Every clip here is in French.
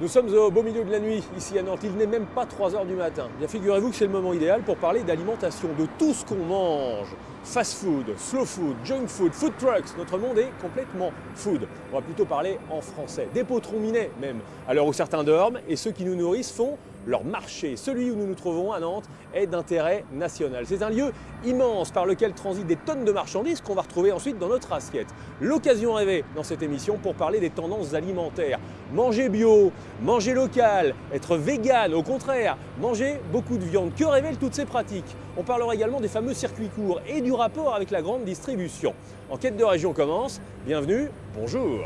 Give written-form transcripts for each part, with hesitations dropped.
Nous sommes au beau milieu de la nuit, ici à Nantes. Il n'est même pas 3 h du matin. Bien, figurez-vous que c'est le moment idéal pour parler d'alimentation, de tout ce qu'on mange. Fast food, slow food, junk food, food trucks. Notre monde est complètement food. On va plutôt parler en français. Des potrons minés même, à l'heure où certains dorment et ceux qui nous nourrissent font leur marché. Celui où nous nous trouvons à Nantes est d'intérêt national. C'est un lieu immense par lequel transitent des tonnes de marchandises qu'on va retrouver ensuite dans notre assiette. L'occasion rêvée dans cette émission pour parler des tendances alimentaires. Manger bio, manger local, être vegan, au contraire, manger beaucoup de viande. Que révèlent toutes ces pratiques? On parlera également des fameux circuits courts et du rapport avec la grande distribution. Enquête de région commence. Bienvenue, bonjour.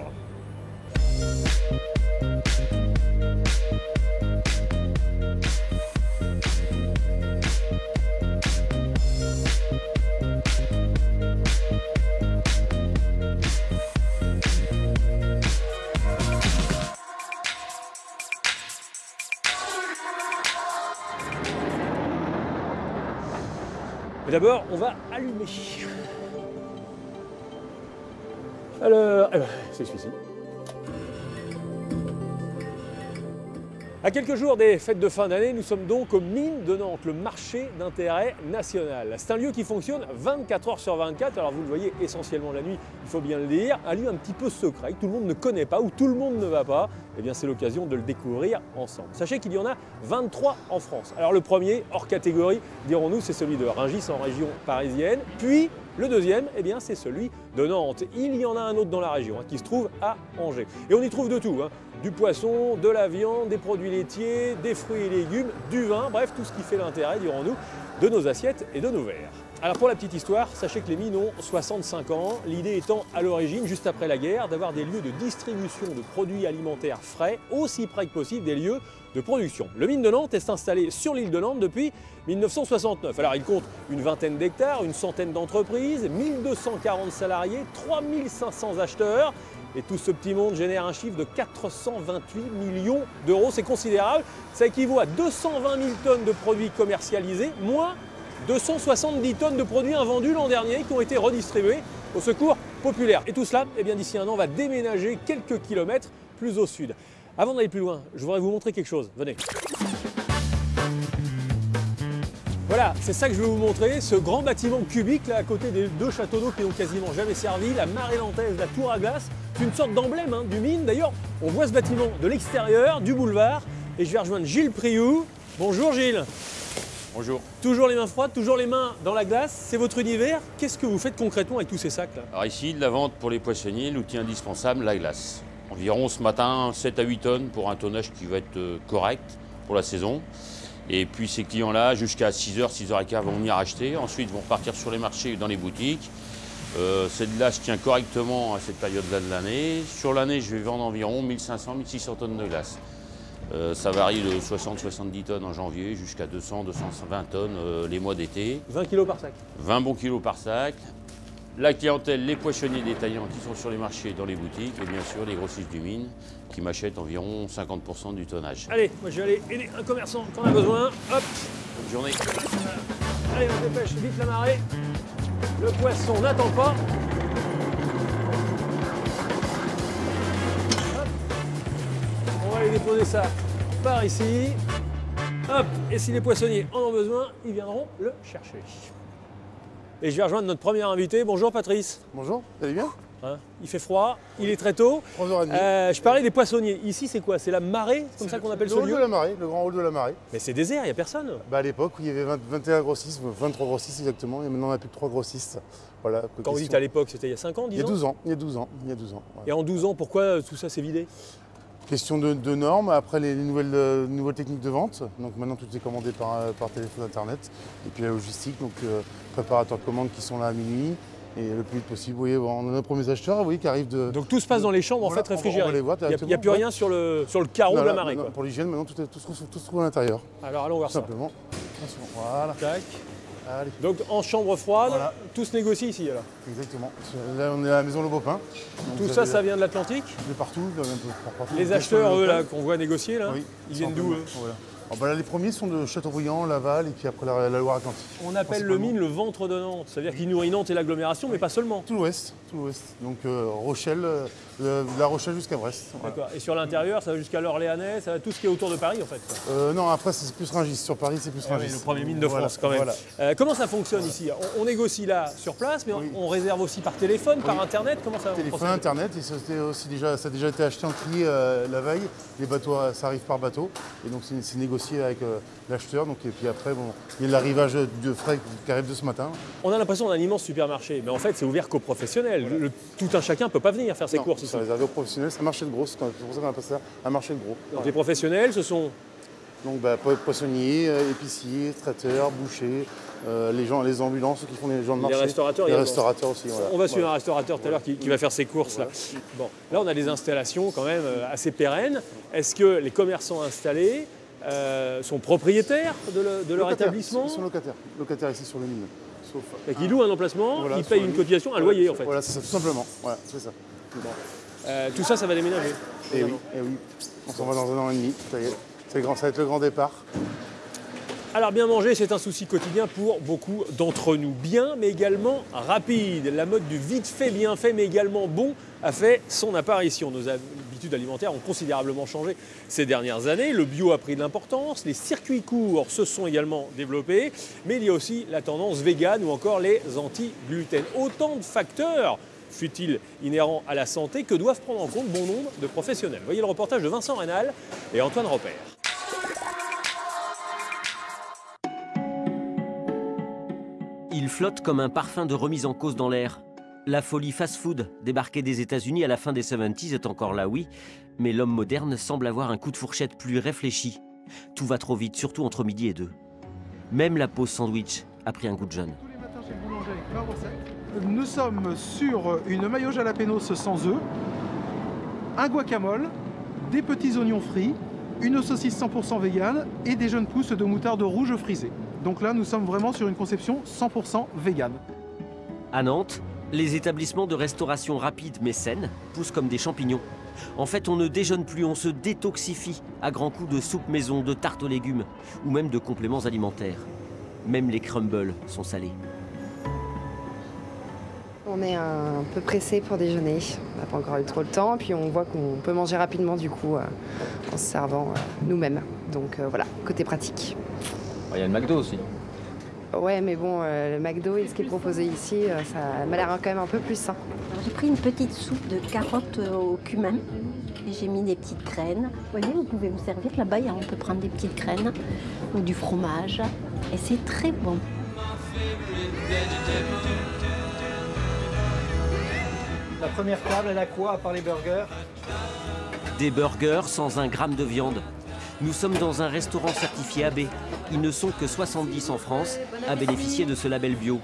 Mais d'abord, on va allumer. Alors, c'est celui-ci. À quelques jours des fêtes de fin d'année, nous sommes donc aux mines de Nantes, le marché d'intérêt national. C'est un lieu qui fonctionne 24 h sur 24, alors vous le voyez essentiellement la nuit, il faut bien le dire. Un lieu un petit peu secret, que tout le monde ne connaît pas, où tout le monde ne va pas. Eh bien c'est l'occasion de le découvrir ensemble. Sachez qu'il y en a 23 en France. Alors le premier, hors catégorie, dirons-nous, c'est celui de Rungis en région parisienne. Puis le deuxième, eh bien, c'est celui de Nantes. Il y en a un autre dans la région, qui se trouve à Angers. Et on y trouve de tout, du poisson, de la viande, des produits laitiers, des fruits et légumes, du vin, bref, tout ce qui fait l'intérêt, dirons-nous, de nos assiettes et de nos verres. Alors pour la petite histoire, sachez que les mines ont 65 ans, l'idée étant à l'origine, juste après la guerre, d'avoir des lieux de distribution de produits alimentaires frais, aussi près que possible des lieux de production. Le mine de Nantes est installé sur l'île de Nantes depuis 1969. Alors il compte une vingtaine d'hectares, une centaine d'entreprises, 1240 salariés, 3500 acheteurs. Et tout ce petit monde génère un chiffre de 428 millions d'euros. C'est considérable. Ça équivaut à 220 000 tonnes de produits commercialisés, moins 270 tonnes de produits invendus l'an dernier qui ont été redistribués au secours populaire. Et tout cela, eh bien, d'ici un an, va déménager quelques kilomètres plus au sud. Avant d'aller plus loin, je voudrais vous montrer quelque chose. Venez. Voilà, c'est ça que je vais vous montrer, ce grand bâtiment cubique là à côté des deux châteaux d'eau qui n'ont quasiment jamais servi, la marée nantaise, la tour à glace. C'est une sorte d'emblème du mine. D'ailleurs, on voit ce bâtiment de l'extérieur, du boulevard. Et je vais rejoindre Gilles Priou. Bonjour Gilles. Bonjour. Toujours les mains froides, toujours les mains dans la glace, c'est votre univers. Qu'est-ce que vous faites concrètement avec tous ces sacs là? Alors ici, de la vente pour les poissonniers, l'outil indispensable, la glace. Environ ce matin 7 à 8 tonnes pour un tonnage qui va être correct pour la saison. Et puis ces clients-là, jusqu'à 6h, 6h15 vont venir acheter. Ensuite, vont repartir sur les marchés, dans les boutiques. Cette glace tient correctement à cette période-là de l'année. Sur l'année, je vais vendre environ 1500, 1600 tonnes de glace. Ça varie de 60-70 tonnes en janvier jusqu'à 200-220 tonnes les mois d'été. 20 kg par sac. 20 bons kilos par sac. La clientèle, les poissonniers détaillants qui sont sur les marchés, dans les boutiques, et bien sûr les grossistes du mine qui m'achètent environ 50% du tonnage. Allez, moi je vais aller aider un commerçant quand on a besoin. Hop. Bonne journée. Allez, on dépêche vite la marée. Le poisson n'attend pas. Hop. On va aller déposer ça par ici. Hop. Et si les poissonniers en ont besoin, ils viendront le chercher. Et je vais rejoindre notre premier invité. Bonjour Patrice. Bonjour, vous allez bien? Il fait froid, il est très tôt. 3h30. Je parlais des poissonniers. Ici, c'est quoi? C'est la marée? C'est comme ça qu'on appelle ce lieu? Le hall de la marée, le grand hall de la marée. Mais c'est désert, il n'y a personne. À l'époque, il y avait 21 grossistes, 23 grossistes exactement, et maintenant on n'a plus que 3 grossistes. Voilà, quand vous dites à l'époque, c'était il y a 5 ans, 10 ans? Il y a 12 ans. Il y a 12 ans. Et en 12 ans, pourquoi tout ça s'est vidé? Question de normes, après les nouvelles techniques de vente. Donc maintenant tout est commandé par téléphone internet. Et puis la logistique, donc préparateurs de commandes qui sont là à minuit. Et le plus vite possible, oui, on a nos premiers acheteurs qui arrivent de... Donc tout se passe dans les chambres en fait réfrigérées. Il n'y a plus rien sur le carreau de la marée. Pour l'hygiène, maintenant tout se trouve à l'intérieur. Alors allons voir ça. Simplement. Voilà. Tac. Allez. Donc en chambre froide, voilà. Tout se négocie ici alors. Exactement. Là on est à la maison Le Beaupin. Tout ça, ça vient de l'Atlantique? De partout, un peu partout. Les acheteurs, eux, là, qu'on voit négocier, là, oui, ils viennent d'où eux? Voilà. Là, les premiers sont de Châteaubriand, Laval et puis après la Loire-Atlantique. On appelle le Mine le ventre de Nantes, c'est-à-dire qu'il nourrit Nantes et l'agglomération, mais pas seulement. Tout l'ouest. Donc Rochelle, de La Rochelle jusqu'à Brest. Voilà. D'accord. Et sur l'intérieur, ça va jusqu'à l'Orléanais, ça va tout ce qui est autour de Paris en fait. Non, après c'est plus Rungis. Sur Paris, c'est plus Rungis. Oui, le premier mine de France quand même. Voilà. Comment ça fonctionne ici? On négocie là sur place, mais on réserve aussi par téléphone, par internet. Comment ça Téléphone, fonctionne? internet, et ça a déjà été acheté en trier la veille. Les bateaux, ça arrive par bateau, et donc c'est négocié avec l'acheteur. Et puis après, il y a l'arrivage de frais qui arrive de ce matin. On a l'impression d'un immense supermarché, mais en fait c'est ouvert qu'aux professionnels. Tout un chacun ne peut pas venir faire ses courses ici. C'est réservé aux professionnels, c'est un marché de gros, c'est pour ça qu'on appelle ça un marché de gros. Donc les professionnels, ce sont poissonniers, épiciers, traiteurs, bouchers, les ambulances qui font les gens de marché. Les restaurateurs, les restaurateurs aussi. Voilà. On va suivre un restaurateur tout à l'heure qui va faire ses courses. Là. Bon, là, on a des installations quand même assez pérennes. Est-ce que les commerçants installés sont propriétaires de leur établissement? Ils sont locataires ici sur le mine. Et qui louent un emplacement, ils payent une cotisation, un loyer en fait. Voilà, c'est ça, tout simplement. Voilà, c'est ça. Tout ça, ça va déménager. Et oui. On s'en va dans 1 an et demi. Ça y est. Ça va être le grand départ. Alors bien manger, c'est un souci quotidien pour beaucoup d'entre nous. Bien, mais également rapide. La mode du vite fait, bien fait, mais également bon a fait son apparition. Nos habitudes alimentaires ont considérablement changé ces dernières années. Le bio a pris de l'importance, les circuits courts se sont également développés, mais il y a aussi la tendance végane ou encore les anti-gluten. Autant de facteurs, fut-il inhérents à la santé, que doivent prendre en compte bon nombre de professionnels. Voyez le reportage de Vincent Rénal et Antoine Repère. Il flotte comme un parfum de remise en cause dans l'air. La folie fast-food débarquée des États-Unis à la fin des 70s est encore là, oui, mais l'homme moderne semble avoir un coup de fourchette plus réfléchi. Tout va trop vite, surtout entre midi et 2. Même la pause sandwich a pris un goût de jeune. Tous les matins chez le boulanger avec ma recette. Nous sommes sur une mayo jalapenos sans œufs, un guacamole, des petits oignons frits, une saucisse 100% végane et des jeunes pousses de moutarde rouge frisée. Donc là, nous sommes vraiment sur une conception 100% végane. À Nantes, les établissements de restauration rapide mais saine poussent comme des champignons. En fait, on ne déjeune plus, on se détoxifie à grands coups de soupe maison, de tartes aux légumes ou même de compléments alimentaires. Même les crumbles sont salés. On est un peu pressé pour déjeuner. On n'a pas encore eu trop le temps, puis on voit qu'on peut manger rapidement du coup en se servant nous-mêmes. Donc voilà, côté pratique. Il y a le McDo aussi. Ouais, mais bon, le McDo et ce qui est proposé ici, ça m'a l'air quand même un peu plus sain. J'ai pris une petite soupe de carottes au cumin et j'ai mis des petites graines. Vous voyez, vous pouvez vous servir là-bas, on peut prendre des petites graines ou du fromage et c'est très bon. La première table, elle a quoi à part les burgers? Des burgers sans un gramme de viande. Nous sommes dans un restaurant certifié AB. Ils ne sont que 70 en France à bénéficier de ce label bio.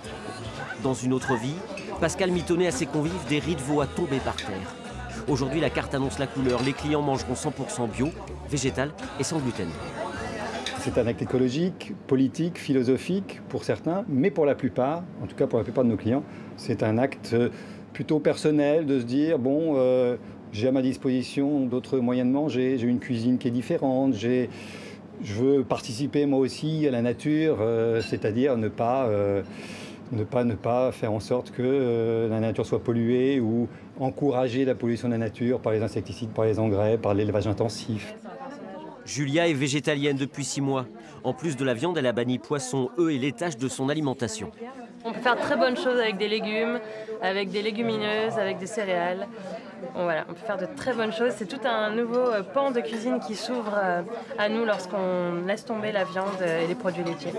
Dans une autre vie, Pascal mitonnait à ses convives des riz de veau à tomber par terre. Aujourd'hui, la carte annonce la couleur. Les clients mangeront 100% bio, végétal et sans gluten. C'est un acte écologique, politique, philosophique pour certains, mais pour la plupart, en tout cas pour la plupart de nos clients, c'est un acte plutôt personnel de se dire, bon, j'ai à ma disposition d'autres moyens de manger, j'ai une cuisine qui est différente, je veux participer moi aussi à la nature, c'est-à-dire ne pas faire en sorte que la nature soit polluée ou encourager la pollution de la nature par les insecticides, par les engrais, par l'élevage intensif. Julia est végétalienne depuis 6 mois. En plus de la viande, elle a banni poisson, œufs et laitage de son alimentation. On peut faire de très bonnes choses avec des légumes, avec des légumineuses, avec des céréales. Bon, voilà, on peut faire de très bonnes choses. C'est tout un nouveau pan de cuisine qui s'ouvre à nous lorsqu'on laisse tomber la viande et les produits laitiers.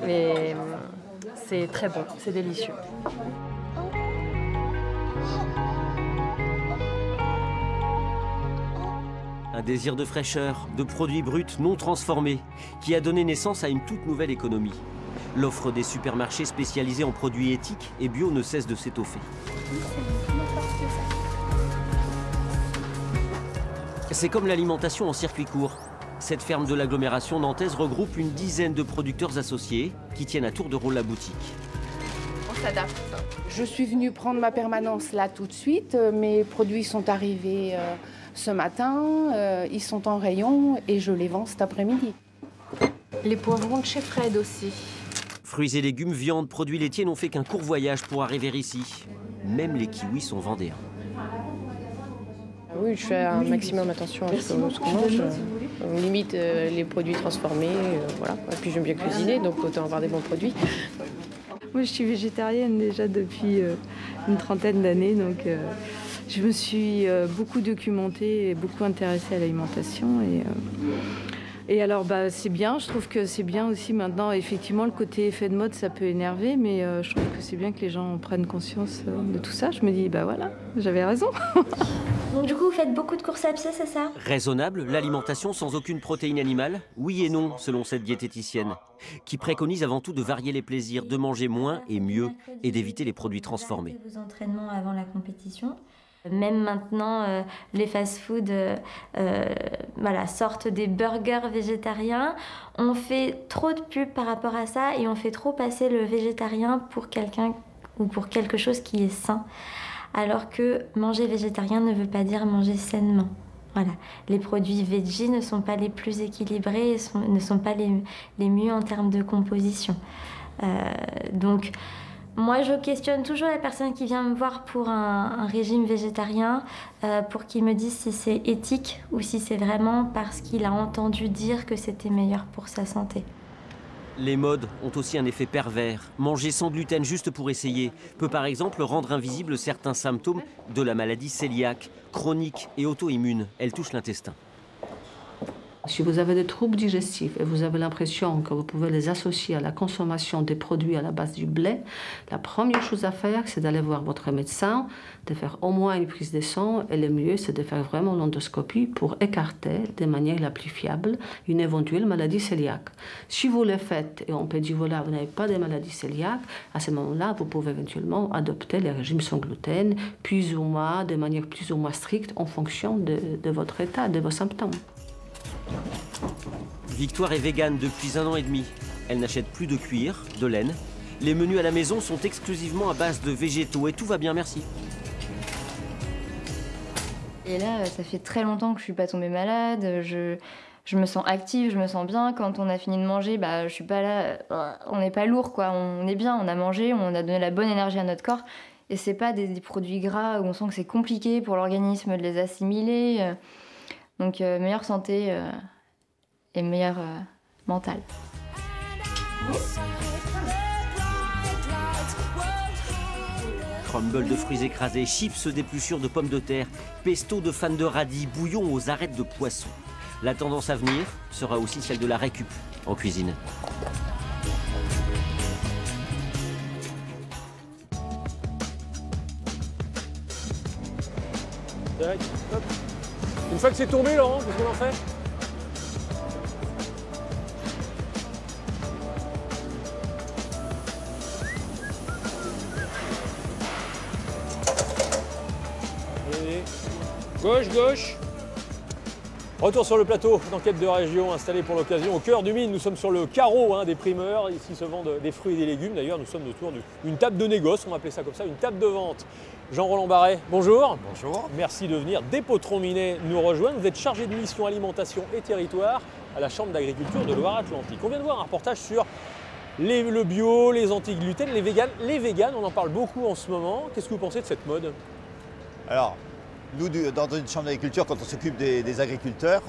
Et c'est très bon, c'est délicieux. Un désir de fraîcheur, de produits bruts non transformés, qui a donné naissance à une toute nouvelle économie. L'offre des supermarchés spécialisés en produits éthiques et bio ne cesse de s'étoffer. C'est comme l'alimentation en circuit court. Cette ferme de l'agglomération nantaise regroupe une dizaine de producteurs associés qui tiennent à tour de rôle la boutique. On s'adapte. Je suis venue prendre ma permanence là tout de suite. Mes produits sont arrivés ce matin, ils sont en rayon et je les vends cet après-midi. Les poivrons de chez Fred aussi. Fruits et légumes, viande, produits laitiers n'ont fait qu'un court voyage pour arriver ici. Même les kiwis sont vendéens. Oui, je fais un maximum attention à ce qu'on mange. On limite les produits transformés, voilà. Et puis j'aime bien cuisiner, donc autant avoir des bons produits. Moi, je suis végétarienne déjà depuis une trentaine d'années, donc je me suis beaucoup documentée et beaucoup intéressée à l'alimentation. Et alors, c'est bien, je trouve que c'est bien aussi maintenant. Effectivement, le côté effet de mode, ça peut énerver, mais je trouve que c'est bien que les gens prennent conscience de tout ça. Je me dis, voilà, j'avais raison. Donc du coup, vous faites beaucoup de courses à pied, c'est ça? Raisonnable, l'alimentation sans aucune protéine animale? Oui et non, selon cette diététicienne, qui préconise avant tout de varier les plaisirs, de manger moins et mieux, et d'éviter les produits transformés. Vos entraînements avant la compétition. Même maintenant, les fast-food sortent des burgers végétariens. On fait trop de pubs par rapport à ça et on fait trop passer le végétarien pour quelqu'un ou pour quelque chose qui est sain. Alors que manger végétarien ne veut pas dire manger sainement. Voilà. Les produits veggie ne sont pas les plus équilibrés, ne sont pas les mieux en termes de composition. Donc, moi, je questionne toujours la personne qui vient me voir pour un régime végétarien pour qu'il me dise si c'est éthique ou si c'est vraiment parce qu'il a entendu dire que c'était meilleur pour sa santé. Les modes ont aussi un effet pervers. Manger sans gluten juste pour essayer peut par exemple rendre invisibles certains symptômes de la maladie cœliaque, chronique et auto-immune. Elle touche l'intestin. Si vous avez des troubles digestifs et vous avez l'impression que vous pouvez les associer à la consommation des produits à la base du blé, la première chose à faire, c'est d'aller voir votre médecin, de faire au moins une prise de sang, et le mieux, c'est de faire vraiment l'endoscopie pour écarter de manière la plus fiable une éventuelle maladie cœliaque. Si vous le faites et on peut dire, voilà, vous n'avez pas de maladie cœliaque, à ce moment-là, vous pouvez éventuellement adopter le régime sans gluten, plus ou moins, de manière plus ou moins stricte, en fonction de votre état, de vos symptômes. Victoire est végane depuis 1 an et demi. Elle n'achète plus de cuir, de laine. Les menus à la maison sont exclusivement à base de végétaux et tout va bien, merci. Et là, ça fait très longtemps que je suis pas tombée malade. Je me sens active, je me sens bien. Quand on a fini de manger, je suis pas là. On n'est pas lourd, quoi. On est bien, on a mangé, on a donné la bonne énergie à notre corps. Et c'est pas des produits gras où on sent que c'est compliqué pour l'organisme de les assimiler. Donc meilleure santé et meilleure mentale. Crumble de fruits écrasés, chips d'épluchures de pommes de terre, pesto de fans de radis, bouillon aux arêtes de poisson. La tendance à venir sera aussi celle de la récup en cuisine. Hop. Une fois que c'est tombé, Laurent, qu'est-ce qu'on en fait? Allez. Gauche, gauche. Retour sur le plateau d'enquête de région installé pour l'occasion au cœur du Mine. Nous sommes sur le carreau des primeurs. Ici se vendent des fruits et des légumes. D'ailleurs, nous sommes autour d'une table de négoce, on va appeler ça comme ça, une table de vente. Jean-Roland Barret, bonjour. Bonjour. Merci de venir. Dépôt Minet nous rejoindre. Vous êtes chargé de mission alimentation et territoire à la Chambre d'agriculture de Loire-Atlantique. On vient de voir un reportage sur le bio, les anti-gluten, les véganes. Les véganes, on en parle beaucoup en ce moment. Qu'est-ce que vous pensez de cette mode? Alors, nous, dans une chambre d'agriculture, quand on s'occupe des agriculteurs,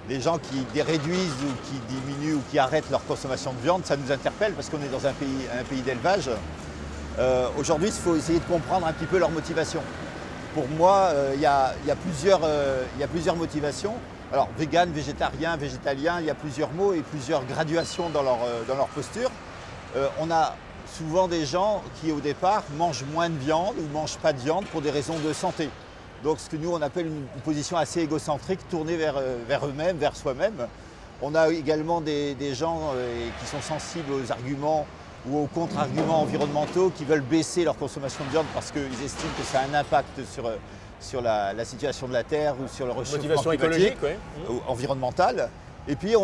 les gens qui réduisent ou qui diminuent ou qui arrêtent leur consommation de viande, ça nous interpelle parce qu'on est dans un pays d'élevage. Aujourd'hui, il faut essayer de comprendre un petit peu leur motivation. Pour moi, il y a plusieurs motivations. Alors, vegan, végétarien, végétalien, il y a plusieurs mots et plusieurs graduations dans leur posture. On a souvent des gens qui, au départ, mangent moins de viande ou ne mangent pas de viande pour des raisons de santé. Donc, ce que nous, on appelle une position assez égocentrique, tournée vers eux-mêmes, vers soi-même. On a également des gens qui sont sensibles aux arguments ou aux contre-arguments environnementaux qui veulent baisser leur consommation de viande parce qu'ils estiment que ça a un impact sur la situation de la Terre ou sur le réchauffement climatique, ou environnemental. Et puis,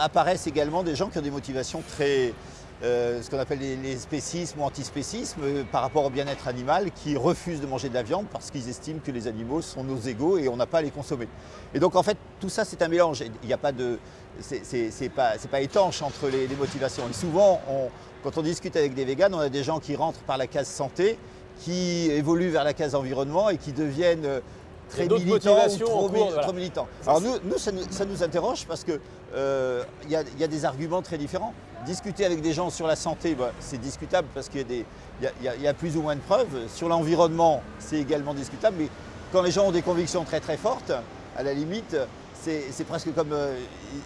apparaissent également des gens qui ont des motivations très ce qu'on appelle les spécismes ou antispécismes par rapport au bien-être animal, qui refusent de manger de la viande parce qu'ils estiment que les animaux sont nos égaux et on n'a pas à les consommer. Et donc en fait tout ça c'est un mélange, il n'y a pas de... c'est pas étanche entre les motivations. Et souvent quand on discute avec des véganes, on a des gens qui rentrent par la case santé, qui évoluent vers la case environnement et qui deviennent très militants ou trop militants. Alors nous ça nous interroge parce que y a des arguments très différents. Discuter avec des gens sur la santé, c'est discutable parce qu'il y a plus ou moins de preuves. Sur l'environnement, c'est également discutable. Mais quand les gens ont des convictions très très fortes, à la limite, c'est presque comme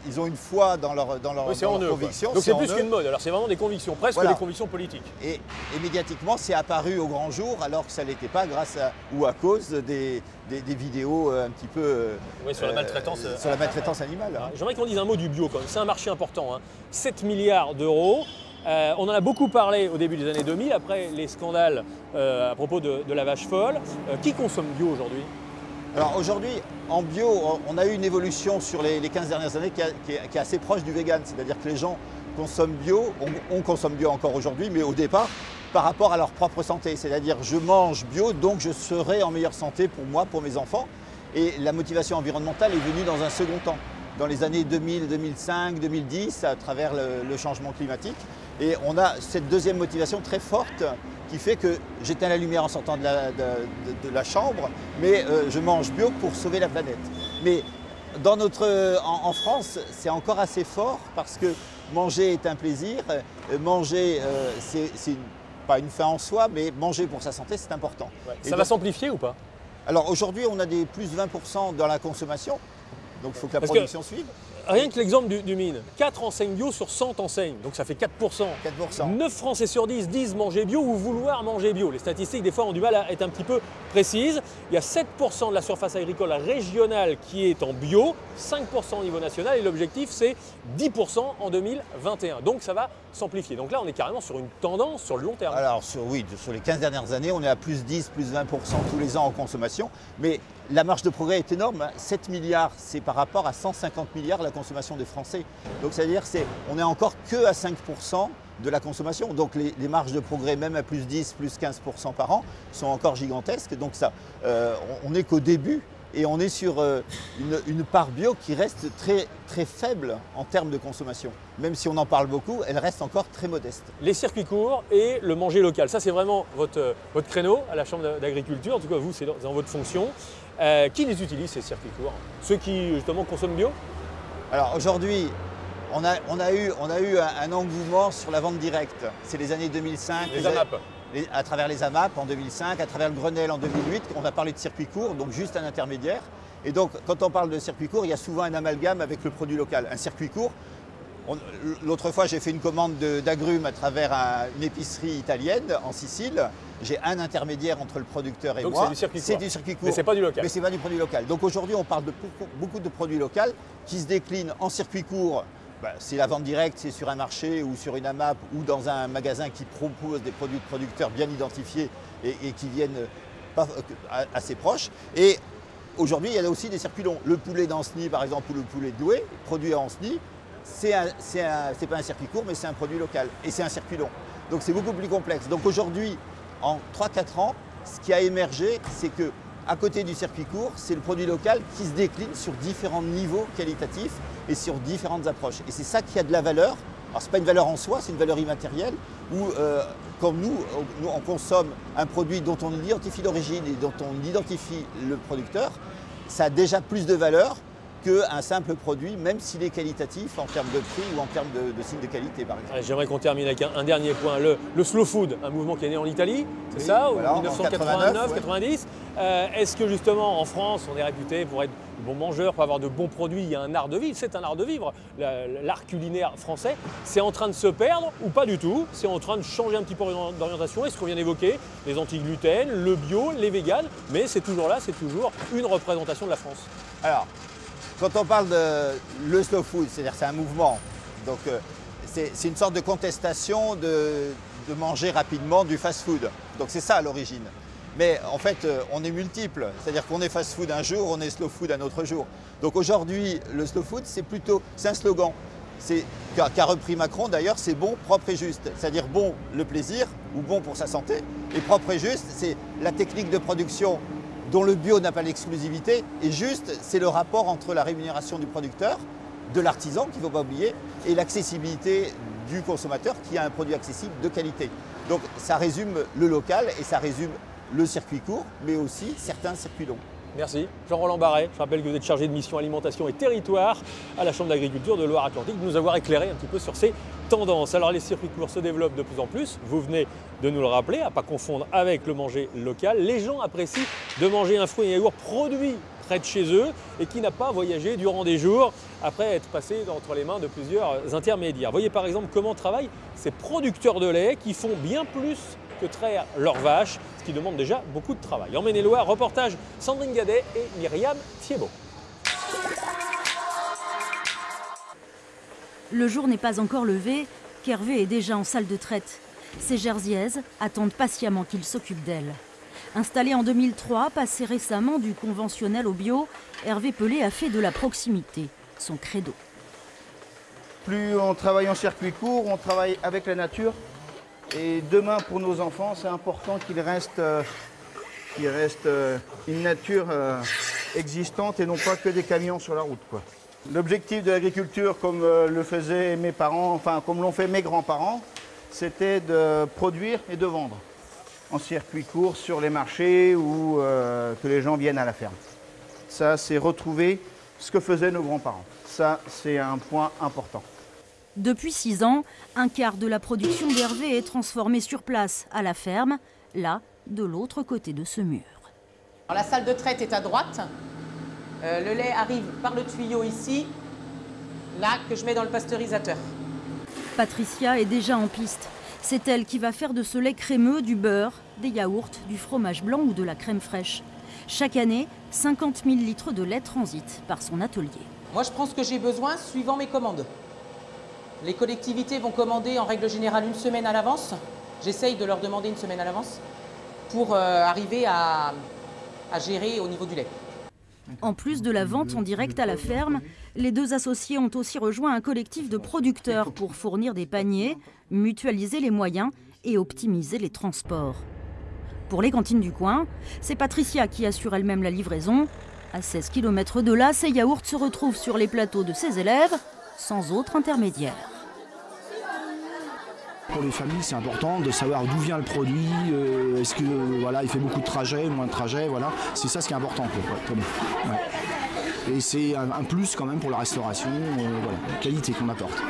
ils ont une foi dans leur conviction. Donc c'est plus qu'une mode, alors c'est vraiment des convictions, presque des convictions politiques. Et médiatiquement, c'est apparu au grand jour alors que ça ne l'était pas grâce ou à cause des vidéos un petit peu sur la maltraitance, animale. J'aimerais qu'on dise un mot du bio quand même, c'est un marché important, hein. 7 milliards d'euros. On en a beaucoup parlé au début des années 2000, après les scandales à propos de la vache folle. Qui consomme bio aujourd'hui ? Alors aujourd'hui, en bio, on a eu une évolution sur les 15 dernières années qui est assez proche du vegan. C'est-à-dire que les gens consomment bio, on consomme bio encore aujourd'hui, mais au départ, par rapport à leur propre santé. C'est-à-dire je mange bio, donc je serai en meilleure santé pour moi, pour mes enfants. Et la motivation environnementale est venue dans un second temps, dans les années 2000, 2005, 2010, à travers le changement climatique. Et on a cette deuxième motivation très forte qui fait que j'éteins la lumière en sortant de la chambre, mais je mange bio pour sauver la planète. Mais en France, c'est encore assez fort parce que manger est un plaisir, manger c'est pas une fin en soi, mais manger pour sa santé c'est important. Ouais. Ça va s'amplifier ou pas? Alors aujourd'hui on a des plus 20% dans la consommation, donc il faut que la production suive. Rien que l'exemple du mine, 4 enseignes bio sur 100 enseignes, donc ça fait 4%. 9 Français sur 10 disent manger bio ou vouloir manger bio. Les statistiques des fois ont du mal à être un petit peu précises. Il y a 7% de la surface agricole régionale qui est en bio, 5% au niveau national et l'objectif c'est 10% en 2021. Donc ça va s'amplifier. Donc là on est carrément sur une tendance sur le long terme. Alors sur les 15 dernières années, on est à plus 10, plus 20% tous les ans en consommation. Mais la marge de progrès est énorme. 7 milliards, c'est par rapport à 150 milliards la consommation des Français. Donc c'est-à-dire qu'on n'est encore que à 5% de la consommation. Donc les marges de progrès, même à plus 10, plus 15% par an, sont encore gigantesques. Donc ça, on n'est qu'au début et on est sur une part bio qui reste très, très faible en termes de consommation. Même si on en parle beaucoup, elle reste encore très modeste. Les circuits courts et le manger local, ça c'est vraiment votre créneau à la Chambre d'agriculture. En tout cas, vous, c'est dans votre fonction. Qui les utilise ces circuits courts? Ceux qui justement consomment bio? Alors aujourd'hui, on a eu un engouement sur la vente directe. C'est les années 2005. Les AMAP. À travers les AMAP en 2005, à travers le Grenelle en 2008, on a parlé de circuit court, donc juste un intermédiaire. Et donc quand on parle de circuit court, il y a souvent un amalgame avec le produit local. Un circuit court, l'autre fois j'ai fait une commande d'agrumes à travers une épicerie italienne en Sicile. J'ai un intermédiaire entre le producteur et donc moi. C'est du circuit court. Mais c'est pas du local. Mais c'est pas du produit local. Donc aujourd'hui on parle de beaucoup de produits locaux qui se déclinent en circuit court. C'est la vente directe, c'est sur un marché ou sur une AMAP ou dans un magasin qui propose des produits de producteurs bien identifiés et qui viennent assez proches. Et aujourd'hui, il y a aussi des circuits longs. Le poulet d'Ancenis, par exemple, ou le poulet de Douai, produit à Ancenis, c'est pas un circuit court, mais c'est un produit local. Et c'est un circuit long. Donc c'est beaucoup plus complexe. Donc aujourd'hui, en 3-4 ans, ce qui a émergé, c'est que à côté du circuit court, c'est le produit local qui se décline sur différents niveaux qualitatifs et sur différentes approches. Et c'est ça qui a de la valeur. Alors ce n'est pas une valeur en soi, c'est une valeur immatérielle où, comme nous, on consomme un produit dont on identifie l'origine et dont on identifie le producteur, ça a déjà plus de valeur qu'un simple produit, même s'il est qualitatif en termes de prix ou en termes de signe de qualité, par exemple. J'aimerais qu'on termine avec un dernier point, le slow food, un mouvement qui est né en Italie, c'est ça, voilà, en 1989-90. Est-ce que justement en France, on est réputé pour être de bons mangeurs, pour avoir de bons produits, il y a un art de vivre, c'est un art de vivre, l'art culinaire français, c'est en train de se perdre ou pas du tout? C'est en train de changer un petit peu d'orientation, et ce qu'on vient d'évoquer, les anti-gluten, le bio, les véganes, mais c'est toujours là, c'est toujours une représentation de la France. Alors, quand on parle de le slow food, c'est-à-dire c'est un mouvement, donc c'est une sorte de contestation de manger rapidement du fast-food. Donc c'est ça à l'origine. Mais en fait, on est multiples, c'est-à-dire qu'on est fast-food un jour, on est slow food un autre jour. Donc aujourd'hui, le slow food, c'est un slogan. qu'a repris Macron d'ailleurs, c'est bon, propre et juste. C'est-à-dire bon le plaisir ou bon pour sa santé. Et propre et juste, c'est la technique de production dont le bio n'a pas l'exclusivité. Et juste, c'est le rapport entre la rémunération du producteur, de l'artisan, qu'il ne faut pas oublier, et l'accessibilité du consommateur qui a un produit accessible de qualité. Donc ça résume le local et ça résume le circuit court, mais aussi certains circuits longs. Merci. Jean-Roland Barret, je rappelle que vous êtes chargé de mission alimentation et territoire à la Chambre d'agriculture de Loire-Atlantique, de nous avoir éclairé un petit peu sur ces tendances. Alors les circuits courts se développent de plus en plus, vous venez de nous le rappeler, à ne pas confondre avec le manger local. Les gens apprécient de manger un fruit et un yaourt produit près de chez eux et qui n'a pas voyagé durant des jours après être passé entre les mains de plusieurs intermédiaires. Voyez par exemple comment travaillent ces producteurs de lait qui font bien plus que traire leurs vaches, ce qui demande déjà beaucoup de travail. En Maine-et-Loire, reportage Sandrine Gadet et Myriam Thiebaud. Le jour n'est pas encore levé qu'Hervé est déjà en salle de traite. Ses jersiaises attendent patiemment qu'il s'occupe d'elles. Installé en 2003, passé récemment du conventionnel au bio, Hervé Pelé a fait de la proximité son credo. Plus on travaille en circuit court, on travaille avec la nature. Et demain, pour nos enfants, c'est important qu'il reste une nature existante et non pas que des camions sur la route, quoi. L'objectif de l'agriculture, comme le faisaient mes parents, enfin comme l'ont fait mes grands-parents, c'était de produire et de vendre en circuit court sur les marchés ou que les gens viennent à la ferme. Ça, c'est retrouver ce que faisaient nos grands-parents. Ça, c'est un point important. Depuis 6 ans, un quart de la production d'Hervé est transformée sur place, à la ferme, là, de l'autre côté de ce mur. Alors, la salle de traite est à droite. Le lait arrive par le tuyau ici, là, que je mets dans le pasteurisateur. Patricia est déjà en piste. C'est elle qui va faire de ce lait crémeux du beurre, des yaourts, du fromage blanc ou de la crème fraîche. Chaque année, 50 000 litres de lait transitent par son atelier. Moi, je prends ce que j'ai besoin suivant mes commandes. Les collectivités vont commander en règle générale une semaine à l'avance. J'essaye de leur demander une semaine à l'avance pour arriver à gérer au niveau du lait. En plus de la vente en direct à la ferme, les deux associés ont aussi rejoint un collectif de producteurs pour fournir des paniers, mutualiser les moyens et optimiser les transports. Pour les cantines du coin, c'est Patricia qui assure elle-même la livraison. À 16 km de là, ces yaourts se retrouvent sur les plateaux de ses élèves, sans autre intermédiaire. Pour les familles, c'est important de savoir d'où vient le produit, est-ce que voilà, il fait beaucoup de trajets, moins de trajets, voilà. C'est ça ce qui est important pour nous. Ouais. Et c'est un plus quand même pour la restauration, voilà, la qualité qu'on apporte.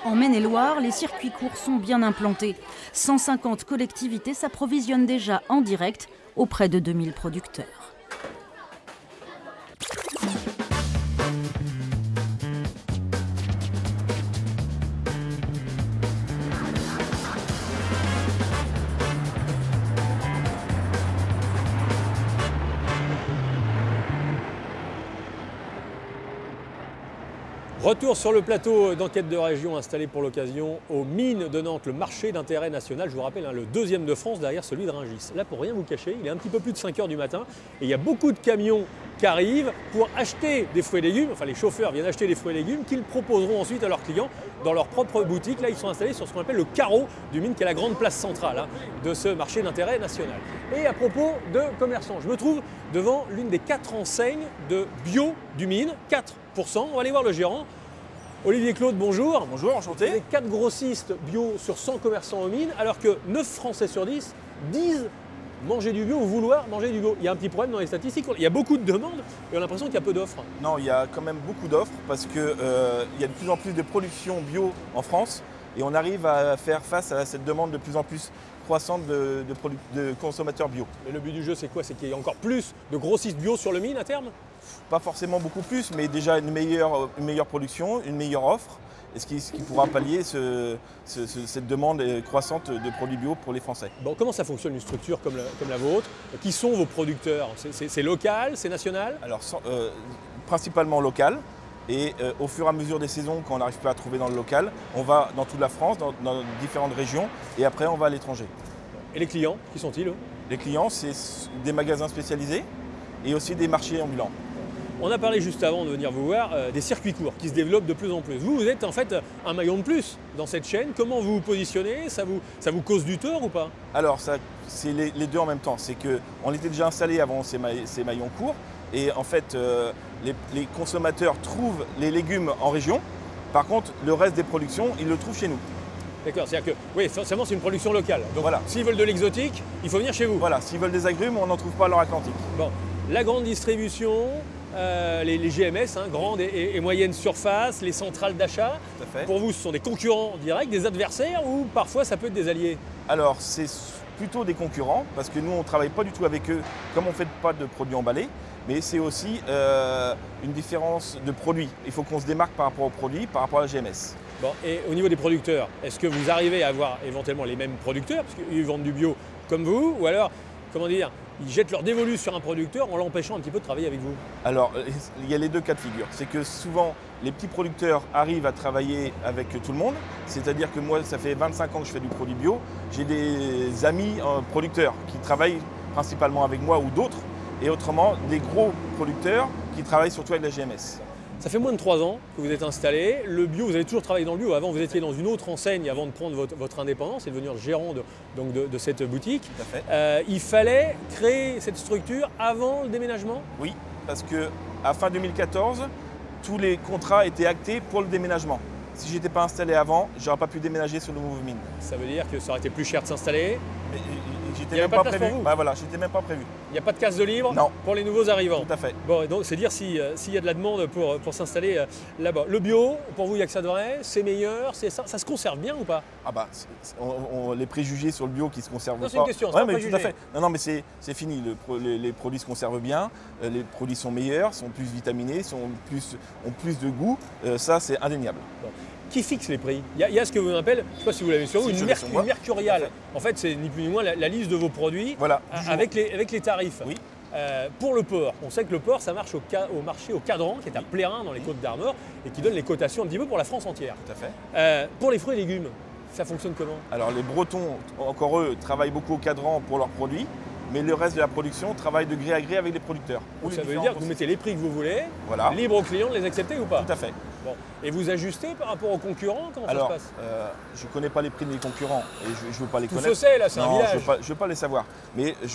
En Maine-et-Loire, les circuits courts sont bien implantés. 150 collectivités s'approvisionnent déjà en direct auprès de 2000 producteurs. Retour sur le plateau d'enquête de région installé pour l'occasion aux mines de Nantes, le marché d'intérêt national. Je vous rappelle, le deuxième de France derrière celui de Rungis. Là, pour rien vous cacher, il est un petit peu plus de 5 h du matin et il y a beaucoup de camions qui arrivent pour acheter des fruits et légumes. Enfin, les chauffeurs viennent acheter des fruits et légumes qu'ils proposeront ensuite à leurs clients dans leur propre boutique. Là, ils sont installés sur ce qu'on appelle le carreau du mine, qui est la grande place centrale de ce marché d'intérêt national. Et à propos de commerçants, je me trouve devant l'une des 4 enseignes de bio du mine, 4%. On va aller voir le gérant. Olivier Claude, bonjour. Bonjour, enchanté. Vous êtes 4 grossistes bio sur 100 commerçants aux mines, alors que 9 Français sur 10 disent manger du bio ou vouloir manger du bio. Il y a un petit problème dans les statistiques. Il y a beaucoup de demandes et on a l'impression qu'il y a peu d'offres. Non, il y a quand même beaucoup d'offres parce qu'il y a de plus en plus de production bio en France et on arrive à faire face à cette demande de plus en plus croissante de consommateurs bio. Mais le but du jeu, c'est quoi? C'est qu'il y ait encore plus de grossistes bio sur le mine à terme? Pas forcément beaucoup plus, mais déjà une meilleure production, une meilleure offre, et ce qui pourra pallier cette demande croissante de produits bio pour les Français. Bon, comment ça fonctionne une structure comme la vôtre? Qui sont vos producteurs? C'est local, c'est national? Alors, principalement local. Et au fur et à mesure des saisons, quand on n'arrive pas à trouver dans le local, on va dans toute la France, dans différentes régions, et après on va à l'étranger. Et les clients, qui sont-ils? Les clients, c'est des magasins spécialisés et aussi des marchés ambulants. On a parlé juste avant de venir vous voir des circuits courts qui se développent de plus en plus. Vous êtes en fait un maillon de plus dans cette chaîne. Comment vous vous positionnez? Ça vous cause du tort ou pas? Alors, c'est les deux en même temps. C'est qu'on était déjà installé avant ces maillons courts. Et en fait, les consommateurs trouvent les légumes en région. Par contre, le reste des productions, ils le trouvent chez nous. D'accord, c'est-à-dire que, oui, forcément, c'est une production locale. Donc, voilà. S'ils veulent de l'exotique, il faut venir chez vous. Voilà, s'ils veulent des agrumes, on n'en trouve pas à Loire-Atlantique. Bon, la grande distribution, les GMS, hein, grandes et moyennes surfaces, les centrales d'achat. Tout à fait. Pour vous, ce sont des concurrents directs, des adversaires ou parfois ça peut être des alliés? Alors, c'est plutôt des concurrents parce que nous, on ne travaille pas du tout avec eux comme on ne fait pas de produits emballés. Mais c'est aussi une différence de produits. Il faut qu'on se démarque par rapport aux produits, par rapport à la GMS. Bon, et au niveau des producteurs, est-ce que vous arrivez à avoir éventuellement les mêmes producteurs, parce qu'ils vendent du bio comme vous, ou alors, comment dire, ils jettent leur dévolu sur un producteur en l'empêchant un petit peu de travailler avec vous? Alors, il y a les deux cas de figure. C'est que souvent, les petits producteurs arrivent à travailler avec tout le monde. C'est-à-dire que moi, ça fait 25 ans que je fais du produit bio. J'ai des amis producteurs qui travaillent principalement avec moi ou d'autres. Et autrement, des gros producteurs qui travaillent surtout avec la GMS. Ça fait moins de 3 ans que vous êtes installé. Le bio, vous avez toujours travaillé dans le bio. Avant, vous étiez dans une autre enseigne avant de prendre votre indépendance et de devenir gérant de cette boutique. Tout à fait. Il fallait créer cette structure avant le déménagement? Oui, parce qu'à fin 2014, tous les contrats étaient actés pour le déménagement. Si je n'étais pas installé avant, je n'aurais pas pu déménager sur le nouveau mine. Ça veut dire que ça aurait été plus cher de s'installer? J'étais même pas prévu. Bah voilà, j'étais même pas prévu. Il n'y a pas de case de libre pour les nouveaux arrivants? Tout à fait. Bon, donc c'est dire s'il y a de la demande pour s'installer là-bas. Le bio, pour vous, il n'y a que ça de vrai? C'est meilleur? Ça se conserve bien ou pas? Ah bah, les préjugés sur le bio qui se conservent pas. C'est une question, ouais, mais tout à fait. Non, mais c'est fini. Les produits se conservent bien. Les produits sont meilleurs, sont plus vitaminés, ont plus de goût. Ça, c'est indéniable. Bon. Qui fixe les prix? Il y a ce que vous appelez, je ne sais pas si vous l'avez sur vous, une mercuriale. En fait, c'est ni plus ni moins la liste de vos produits avec les tarifs. Oui. Pour le porc, on sait que le porc, ça marche au marché au Cadran, qui est à Plérin dans les Côtes-d'Armor, et qui donne les cotations un petit peu pour la France entière. Tout à fait. Pour les fruits et légumes, ça fonctionne comment? Alors les Bretons, encore eux, travaillent beaucoup au Cadran pour leurs produits. Mais le reste de la production travaille de gré à gré avec les producteurs. Donc ça veut dire que vous mettez les prix que vous voulez, voilà, libre aux clients de les accepter ou pas? Tout à fait. Bon. Et vous ajustez par rapport aux concurrents? Comment ça se passe? Je ne connais pas les prix des concurrents et je ne veux pas les connaître. Tout se sait là, c'est un village. Je ne veux pas les savoir. Mais il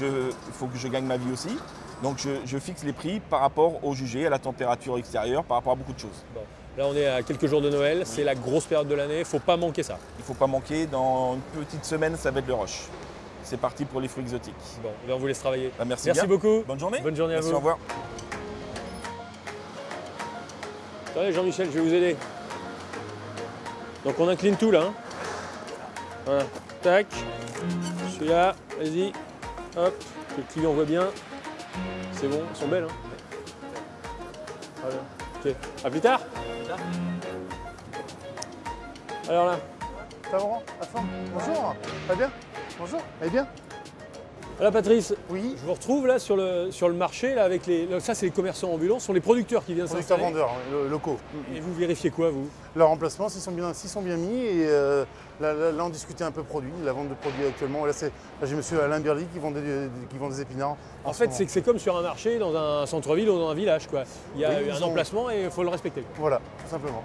faut que je gagne ma vie aussi. Donc je fixe les prix par rapport au jugé, à la température extérieure, par rapport à beaucoup de choses. Bon. Là on est à quelques jours de Noël, c'est la grosse période de l'année, il ne faut pas manquer ça. Il ne faut pas manquer, dans une petite semaine ça va être le rush. C'est parti pour les fruits exotiques. Bon, on vous laisse travailler. Bah, merci beaucoup. Bonne journée. Bonne journée à vous. Au revoir. Attendez Jean-Michel, je vais vous aider. Donc on incline tout là. Hein. Voilà. Tac. Celui-là, vas-y. Hop. Que le client voit bien. C'est bon, elles sont belles. Hein. Voilà. Ok. À plus tard. Alors là. Ça va, à fond. Bonjour. Ça va bien? Bonjour, allez bien? Alors Patrice, oui. Je vous retrouve là sur le marché là, avec ça c'est les commerçants ambulants, ce sont les producteurs qui viennent s'installer. Producteurs vendeurs locaux. Et vous vérifiez quoi vous? Leur emplacement, s'ils sont bien mis et là on discutait un peu produits, la vente de produits actuellement. Là j'ai monsieur Alain Berly qui vend des épinards. En fait c'est comme sur un marché dans un centre-ville ou dans un village quoi. Il y a un emplacement et il faut le respecter. Voilà, tout simplement.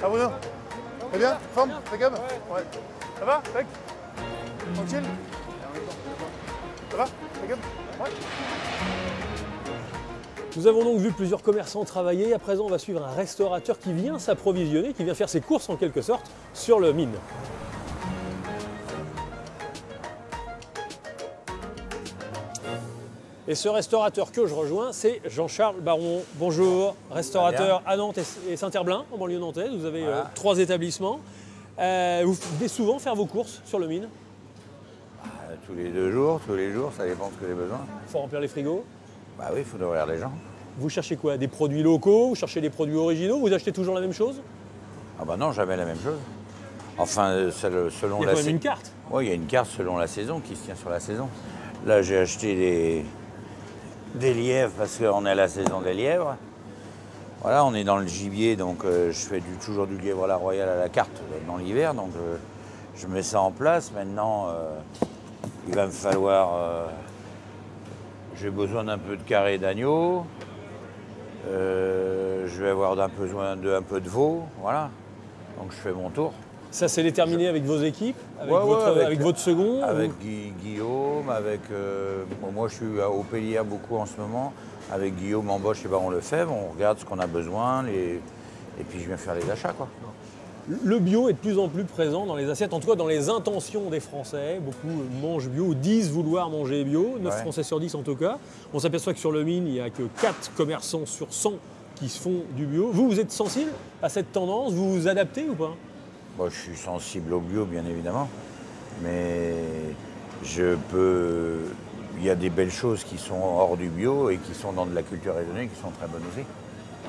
Ah Bruno? Très bien? Forme? Impeccable? Ouais. Ça va? Tac? Tranquille? Ça va? Impeccable? Ouais. Nous avons donc vu plusieurs commerçants travailler. À présent, on va suivre un restaurateur qui vient s'approvisionner, qui vient faire ses courses en quelque sorte sur le mine. Et ce restaurateur que je rejoins, c'est Jean-Charles Baron. Bonjour, restaurateur à Nantes et Saint-Herblain, en banlieue nantaise. Vous avez 3 établissements. Vous venez souvent faire vos courses sur le mine? Tous les 2 jours, ça dépend de ce que j'ai besoin. Il faut remplir les frigos? Bah oui, il faut nourrir les gens. Vous cherchez quoi? Des produits locaux? Vous cherchez des produits originaux? Vous achetez toujours la même chose? Ah bah non, jamais la même chose. Enfin, selon il y a quand même une carte? Oui, il y a une carte selon la saison, qui se tient sur la saison. Là, j'ai acheté des lièvres parce qu'on est à la saison des lièvres. Voilà, on est dans le gibier, donc je fais toujours du lièvre à la royale à la carte dans l'hiver. Donc je mets ça en place. Maintenant, il va me falloir j'ai besoin d'un peu de carré d'agneau. Je vais avoir besoin d'un peu de veau, voilà. Donc je fais mon tour. Ça, c'est déterminé avec vos équipes, avec votre second? Avec Guillaume, avec... bon, moi, je suis au Pélière beaucoup en ce moment. Avec Guillaume, Embauche et Baron Lefebvre, on regarde ce qu'on a besoin et puis je viens faire les achats, quoi. Le bio est de plus en plus présent dans les assiettes, en tout cas dans les intentions des Français. Beaucoup mangent bio, disent vouloir manger bio, 9 Français sur 10 en tout cas. On s'aperçoit que sur le Mine, il n'y a que 4 commerçants sur 100 qui se font du bio. Vous êtes sensible à cette tendance? Vous vous adaptez ou pas? Bon, je suis sensible au bio, bien évidemment, mais il y a des belles choses qui sont hors du bio et qui sont dans de la culture raisonnée, qui sont très bonnes aussi.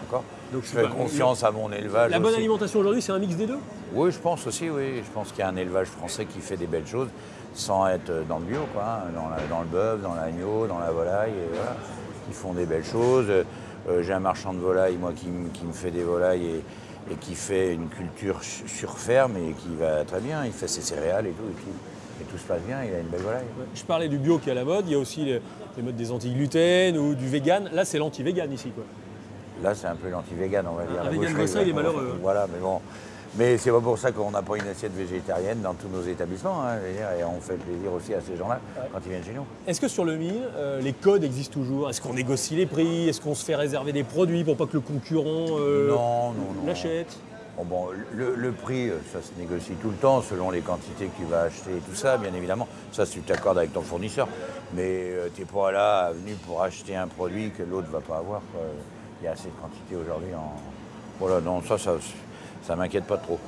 D'accord. Donc je fais confiance à mon élevage. La bonne alimentation aujourd'hui, c'est un mix des deux? Oui, je pense aussi, oui. Je pense qu'il y a un élevage français qui fait des belles choses sans être dans le bio, quoi. Dans le bœuf, dans l'agneau, dans la volaille. Et voilà. Ils font des belles choses. J'ai un marchand de volailles, moi, qui me fait des volailles et qui fait une culture sur ferme et qui va très bien. Il fait ses céréales et tout se passe bien, il a une belle volaille. Je parlais du bio qui est à la mode, il y a aussi les modes des anti-gluten ou du vegan. Là, c'est l'anti-vegan ici, quoi. Là, c'est un peu l'anti-vegan, on va dire. Un vegan comme ça, il est malheureux. Voilà, mais bon. Mais c'est pas pour ça qu'on n'a pas une assiette végétarienne dans tous nos établissements, hein, et on fait plaisir aussi à ces gens-là quand ils viennent chez nous. Est-ce que sur le Mine, les codes existent toujours? Est-ce qu'on négocie les prix? Est-ce qu'on se fait réserver des produits pour pas que le concurrent l'achète? Bon, le prix, ça se négocie tout le temps selon les quantités que tu vas acheter et tout ça, bien évidemment. Ça, tu t'accordes avec ton fournisseur. Mais tu n'es pas là venu pour acheter un produit que l'autre ne va pas avoir, quoi. Il y a assez de quantité aujourd'hui. Voilà, non, ça ne m'inquiète pas trop.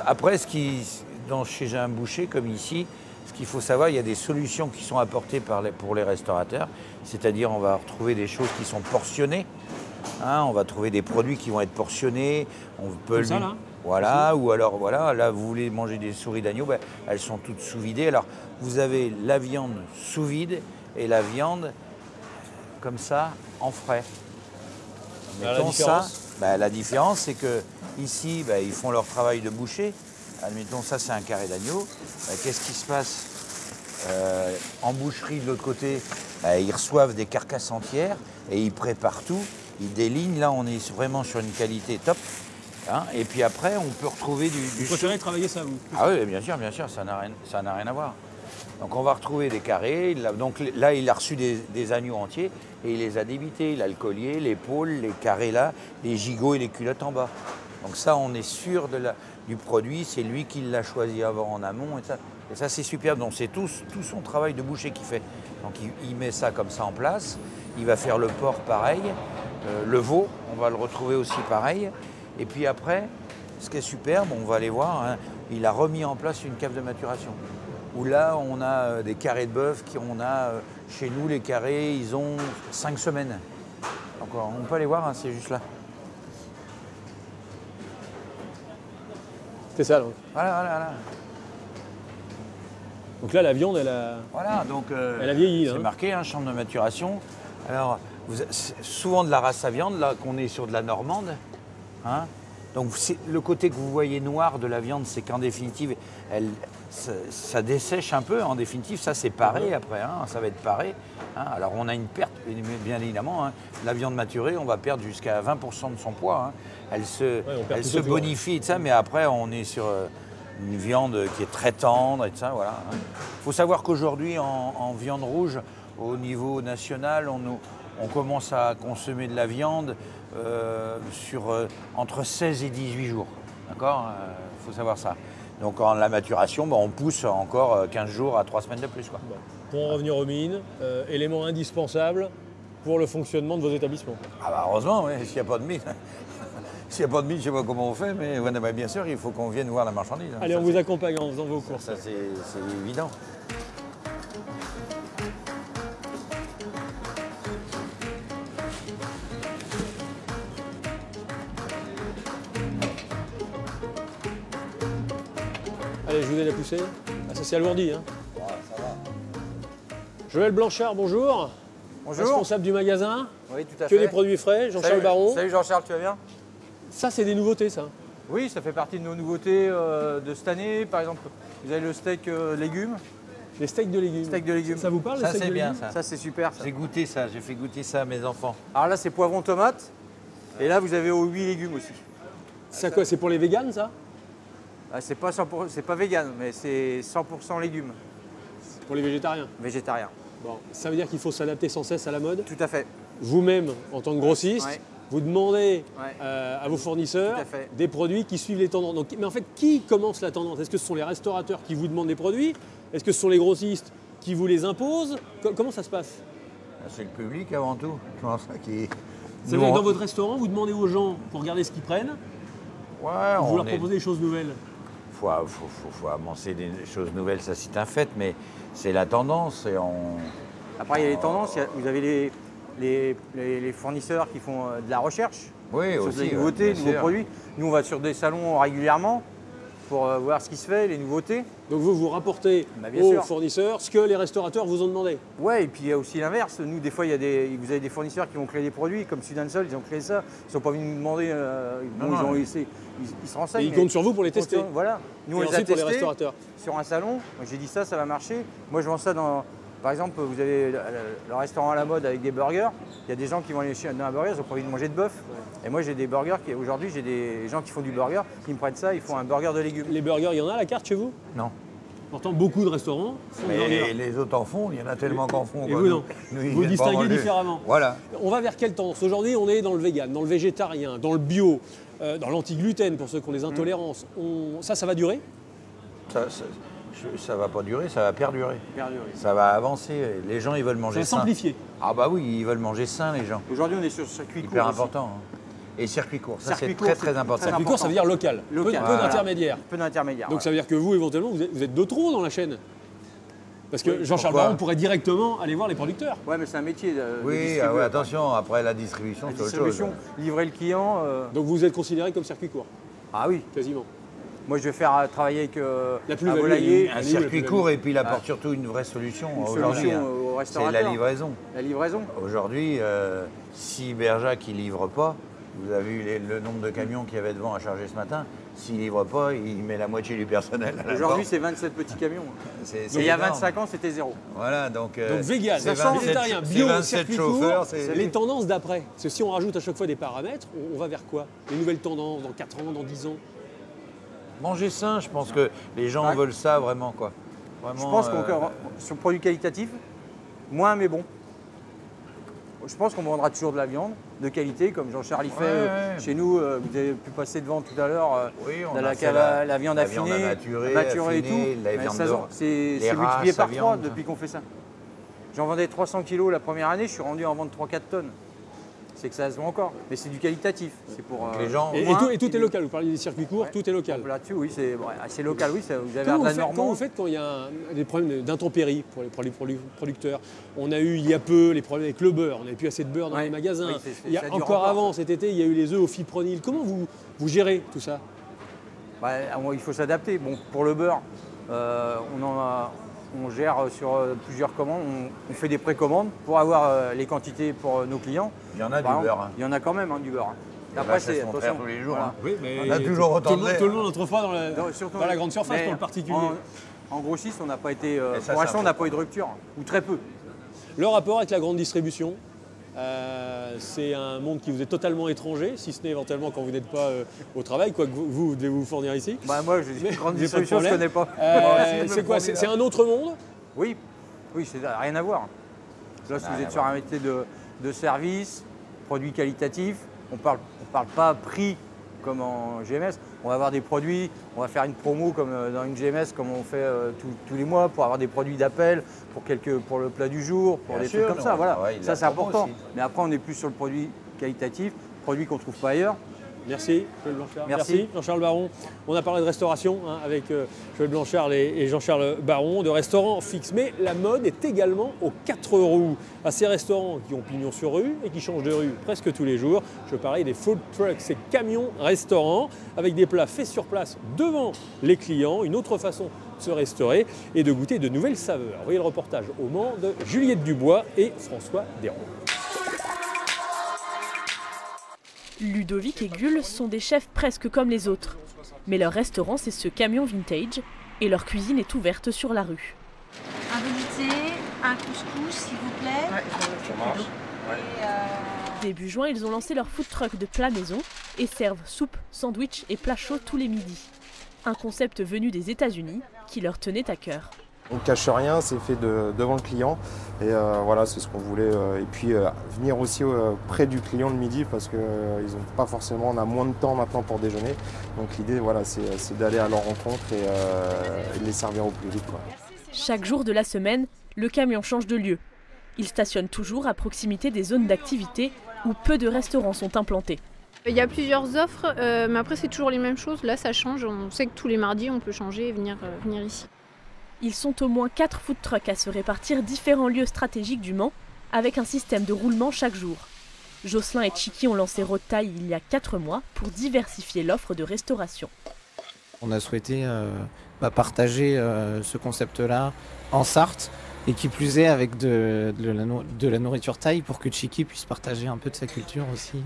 Après, chez un boucher comme ici, ce qu'il faut savoir, il y a des solutions qui sont apportées pour les restaurateurs. C'est-à-dire, on va retrouver des choses qui sont portionnées. Hein, on va trouver des produits qui vont être portionnés. On peut comme ça, là? Voilà, ou alors, voilà, là, vous voulez manger des souris d'agneau, ben, elles sont toutes sous-vidées. Alors, vous avez la viande sous vide et la viande comme ça, en frais. Mettons ça, la différence, c'est que ici, ils font leur travail de boucher. Admettons, ça, c'est un carré d'agneau. Qu'est-ce qui se passe en boucherie, de l'autre côté, ils reçoivent des carcasses entières et ils préparent tout. Ils délignent. Là, on est vraiment sur une qualité top. Hein, et puis après, on peut retrouver du... Vous préférez travailler ça, vous? Ah oui, bien sûr, ça n'a rien à voir. Donc on va retrouver des carrés. Donc là, il a reçu des agneaux entiers et il les a débités. Il a le collier, l'épaule, les carrés là, les gigots et les culottes en bas. Donc ça, on est sûr du produit. C'est lui qui l'a choisi avant en amont. Et ça c'est superbe. Donc c'est tout son travail de boucher qu'il fait. Donc il met ça comme ça en place. Il va faire le porc pareil. Le veau, on va le retrouver aussi pareil. Et puis après, ce qui est superbe, on va aller voir, hein, il a remis en place une cave de maturation. Où là, on a des carrés de bœuf, chez nous, les carrés, ils ont 5 semaines. Donc on peut aller voir, hein, c'est juste là. C'est ça, donc. Voilà. Donc là, la viande, elle a, elle a vieilli. C'est marqué, hein, chambre de maturation. Alors, c'est souvent de la race à viande, là, qu'on est sur de la normande. Hein. Donc le côté que vous voyez noir de la viande, c'est qu'en définitive, ça dessèche un peu. En définitive, ça c'est paré après, hein, ça va être paré. Hein. Alors on a une perte, bien évidemment. Hein. La viande maturée, on va perdre jusqu'à 20% de son poids. Hein. Elle se bonifie et tout ça, mais après on est sur une viande qui est très tendre et tout ça. Voilà. Hein. Faut savoir qu'aujourd'hui, en viande rouge, au niveau national, on commence à consommer de la viande entre 16 et 18 jours. D'accord ? Faut savoir ça. Donc en la maturation, on pousse encore 15 jours à 3 semaines de plus. Quoi. Bon. Pour en revenir aux mines, élément indispensable pour le fonctionnement de vos établissements. Ah bah heureusement, oui, s'il n'y a pas de mine. S'il n'y a pas de mine, je ne sais pas comment on fait, mais bien sûr, il faut qu'on vienne voir la marchandise. Allez, on vous accompagne en faisant vos courses. Ça c'est évident. Allez, je vous aide à pousser. Ah, ça s'est alourdi. Hein. Ouais, ça va. Joël Blanchard, bonjour. Bonjour. Responsable du magasin. Oui, tout à fait. Que des produits frais. Jean-Charles Baron. Salut Jean-Charles, tu vas bien? Ça, c'est des nouveautés, ça? Oui, ça fait partie de nos nouveautés de cette année. Par exemple, vous avez le steak légumes. Les steaks de légumes. Steak de légumes. Ça vous parle, les Ça, steaks c'est de bien, légumes? ça. Ça, c'est super. J'ai goûté ça, j'ai fait goûter ça à mes enfants. Alors là, c'est poivron tomate. Et là, vous avez aux 8 légumes aussi. C'est quoi? C'est pour les véganes, ça? Ah, c'est pas 100%, c'est pas vegan, mais c'est 100% légumes. Pour les végétariens? Végétariens. Bon, ça veut dire qu'il faut s'adapter sans cesse à la mode? Tout à fait. Vous-même, en tant que grossiste, Ouais. vous demandez Ouais. à vos fournisseurs Tout à fait. des produits qui suivent les tendances. Donc, mais en fait, qui commence la tendance? Est-ce que ce sont les restaurateurs qui vous demandent des produits? Est-ce que ce sont les grossistes qui vous les imposent? Comment ça se passe? C'est le public avant tout. Je pense qui... Ça veut dire que dans votre restaurant, vous demandez aux gens pour regarder ce qu'ils prennent, Ouais, vous leur proposez des choses nouvelles? Faut avancer des choses nouvelles, ça c'est un fait, mais c'est la tendance. Et Après, il y a les tendances. Vous avez les fournisseurs qui font de la recherche Oui, sur aussi, des nouveautés, bien nouveaux sûr. produits. Nous, on va sur des salons régulièrement pour voir ce qui se fait, les nouveautés. Donc vous rapportez bien aux sûr. fournisseurs ce que les restaurateurs vous ont demandé? Ouais, et puis il y a aussi l'inverse. Nous, des fois, vous avez des fournisseurs qui vont créer des produits, comme Sudansol, ils ont créé ça. Ils ne sont pas venus nous demander. Ils se renseignent. Et ils comptent sur vous pour les tester. Voilà. Nous, on Et les a ensuite pour les testés restaurateurs. sur un salon. J'ai dit ça va marcher. Moi, je vends ça dans. Par exemple, vous avez le restaurant à la mode avec des burgers. Il y a des gens qui vont aller dans un burger, ils ont pas envie de manger de bœuf. Et moi, j'ai des burgers. Aujourd'hui, j'ai des gens qui font du burger, qui me prennent ça, ils font un burger de légumes. Les burgers, il y en a à la carte chez vous? Non. Pourtant, beaucoup de restaurants font des burgers. Mais les autres en font, il y en a tellement qu'en font. Et quoi. vous, non. Nous, ils Vous viennent pas distinguez manger. différemment. Voilà. On va vers quelle tendance? Aujourd'hui, on est dans le vegan, dans le végétarien, dans le bio, dans l'anti-gluten pour ceux qui ont des intolérances. Ça va durer? Ça va pas durer, ça va perdurer. Ça va avancer. Les gens, ils veulent manger Ça sain. va s'amplifier. Ah bah oui, ils veulent manger sain, les gens. Aujourd'hui, on est sur circuit court. Hyper aussi. important. Hein. Et circuit court, ça Circuit c'est court, très c'est très important. Circuit court, ça veut dire local. Peu Voilà. d'intermédiaires. Peu d'intermédiaires. Donc ça veut dire que vous, éventuellement, vous êtes de trop dans la chaîne. Parce que Oui, Jean-Charles pourquoi Baron pourrait directement aller voir les producteurs. Ouais, mais c'est un métier. De Oui, distribueur. ouais, attention, après la distribution, c'est autre chose. Distribution, livrer le client. Donc vous êtes considéré comme circuit court? Ah oui. Quasiment. Moi, je vais faire travailler avec La un plus-value, volailler. Un circuit court et puis il apporte surtout une vraie solution aujourd'hui. solution hein. au C'est restaurateur. la livraison. La livraison. Aujourd'hui, si Berjac ne livre pas, vous avez vu le nombre de camions qu'il y avait devant à charger ce matin, s'il ne livre pas, il met la moitié du personnel à la Aujourd'hui, porte. c'est 27 petits camions. C'est Et il y a énorme. 25 ans, c'était zéro. Voilà, donc vegan, c'est 27 végétarien, c'est bio, 27 circuit chauffeurs. court, c'est- les tendances d'après. Parce que si on rajoute à chaque fois des paramètres, on va vers quoi? Les nouvelles tendances dans 4 ans, dans 10 ans? Manger sain, je pense que les gens Ouais. veulent ça vraiment, quoi. Vraiment, Je pense qu'on sur produit qualitatif, moins mais bon. Je pense qu'on vendra toujours de la viande de qualité, comme Jean-Charles fait ouais. chez nous. Vous avez pu passer devant tout à l'heure. Oui, on dans a la fait cave la- la viande la affinée, viande à maturer, et affinée, tout. la Mais viande ça, de- c'est les multiplié races par à 3 viande. depuis qu'on fait ça. J'en vendais 300 kilos la première année, je suis rendu à en vendre 3-4 tonnes. C'est que ça se vend encore, mais c'est du qualitatif. C'est pour les gens. Et tout est local. Vous parliez des circuits courts, tout est local. Là-dessus, oui, c'est local, oui. Vous avez Comment de vous la faites- comment normande. vous faites quand il y a des problèmes d'intempéries pour les producteurs? On a eu il y a peu les problèmes avec le beurre, on n'avait plus assez de beurre dans les magasins. Oui, Il y a ça dure encore encore, avant, cet été, il y a eu les œufs au fipronil. Comment vous gérez tout ça? Il faut s'adapter. Bon, pour le beurre, on gère sur plusieurs commandes. On fait des précommandes pour avoir les quantités pour nos clients. Il y en a Par du exemple, beurre. Hein. Il y en a quand même du beurre. Les vaches, elles sont frères tous les jours. voilà. Hein. Oui, mais on a toujours autant de lait. Tout le monde autrefois dans la grande surface Mais pour le particulier. En grossiste, on n'a pas été. ça, Pour l'instant, ça on n'a pas eu de rupture, ou très peu. Le rapport avec la grande distribution, c'est un monde qui vous est totalement étranger, si ce n'est éventuellement quand vous n'êtes pas au travail, quoique vous devez vous fournir ici. Moi, grande distribution, je ne connais pas. C'est quoi? C'est un autre monde? Oui, c'est rien à voir. Là, si vous êtes sur un métier de service, produits qualitatifs, on parle pas prix comme en GMS. On va avoir des produits, on va faire une promo comme dans une GMS, comme on fait tous les mois, pour avoir des produits d'appel, pour le plat du jour, pour Bien des sûr, trucs comme ça. Voilà. ouais, Ça, c'est promo important. aussi. Mais après, on est plus sur le produit qualitatif, produit qu'on ne trouve pas ailleurs. Merci, Joël Blanchard. Merci. Jean-Charles Baron. On a parlé de restauration avec Joël Blanchard et Jean-Charles Baron, de restaurants fixes. Mais la mode est également aux 4 roues. À ces restaurants qui ont pignon sur rue et qui changent de rue presque tous les jours. Je parlais des food trucks, ces camions restaurants avec des plats faits sur place devant les clients. Une autre façon de se restaurer et de goûter de nouvelles saveurs. Voyez le reportage au Mans de Juliette Dubois et François Desrands. Ludovic et Gull sont des chefs presque comme les autres. Mais leur restaurant, c'est ce camion vintage et leur cuisine est ouverte sur la rue. pâté, un couscous, s'il vous plaît. Ça marche. Début juin, ils ont lancé leur food truck de plats maison et servent soupe, sandwich et plats chauds tous les midis. Un concept venu des États-Unis qui leur tenait à cœur. On ne cache rien, c'est fait devant le client et voilà, c'est ce qu'on voulait. Et puis venir aussi près du client le midi parce qu'ils n'ont pas forcément, on a moins de temps maintenant pour déjeuner. Donc l'idée, voilà, c'est d'aller à leur rencontre et de les servir au plus vite, quoi. Chaque jour de la semaine, le camion change de lieu. Il stationne toujours à proximité des zones d'activité où peu de restaurants sont implantés. Il y a plusieurs offres, mais après c'est toujours les mêmes choses. Là ça change, on sait que tous les mardis on peut changer et venir ici. Ils sont au moins 4 food trucks à se répartir différents lieux stratégiques du Mans, avec un système de roulement chaque jour. Jocelyn et Chiki ont lancé Road Thai il y a 4 mois pour diversifier l'offre de restauration. On a souhaité partager ce concept-là en Sarthe, et qui plus est avec de la nourriture thaï pour que Chiki puisse partager un peu de sa culture aussi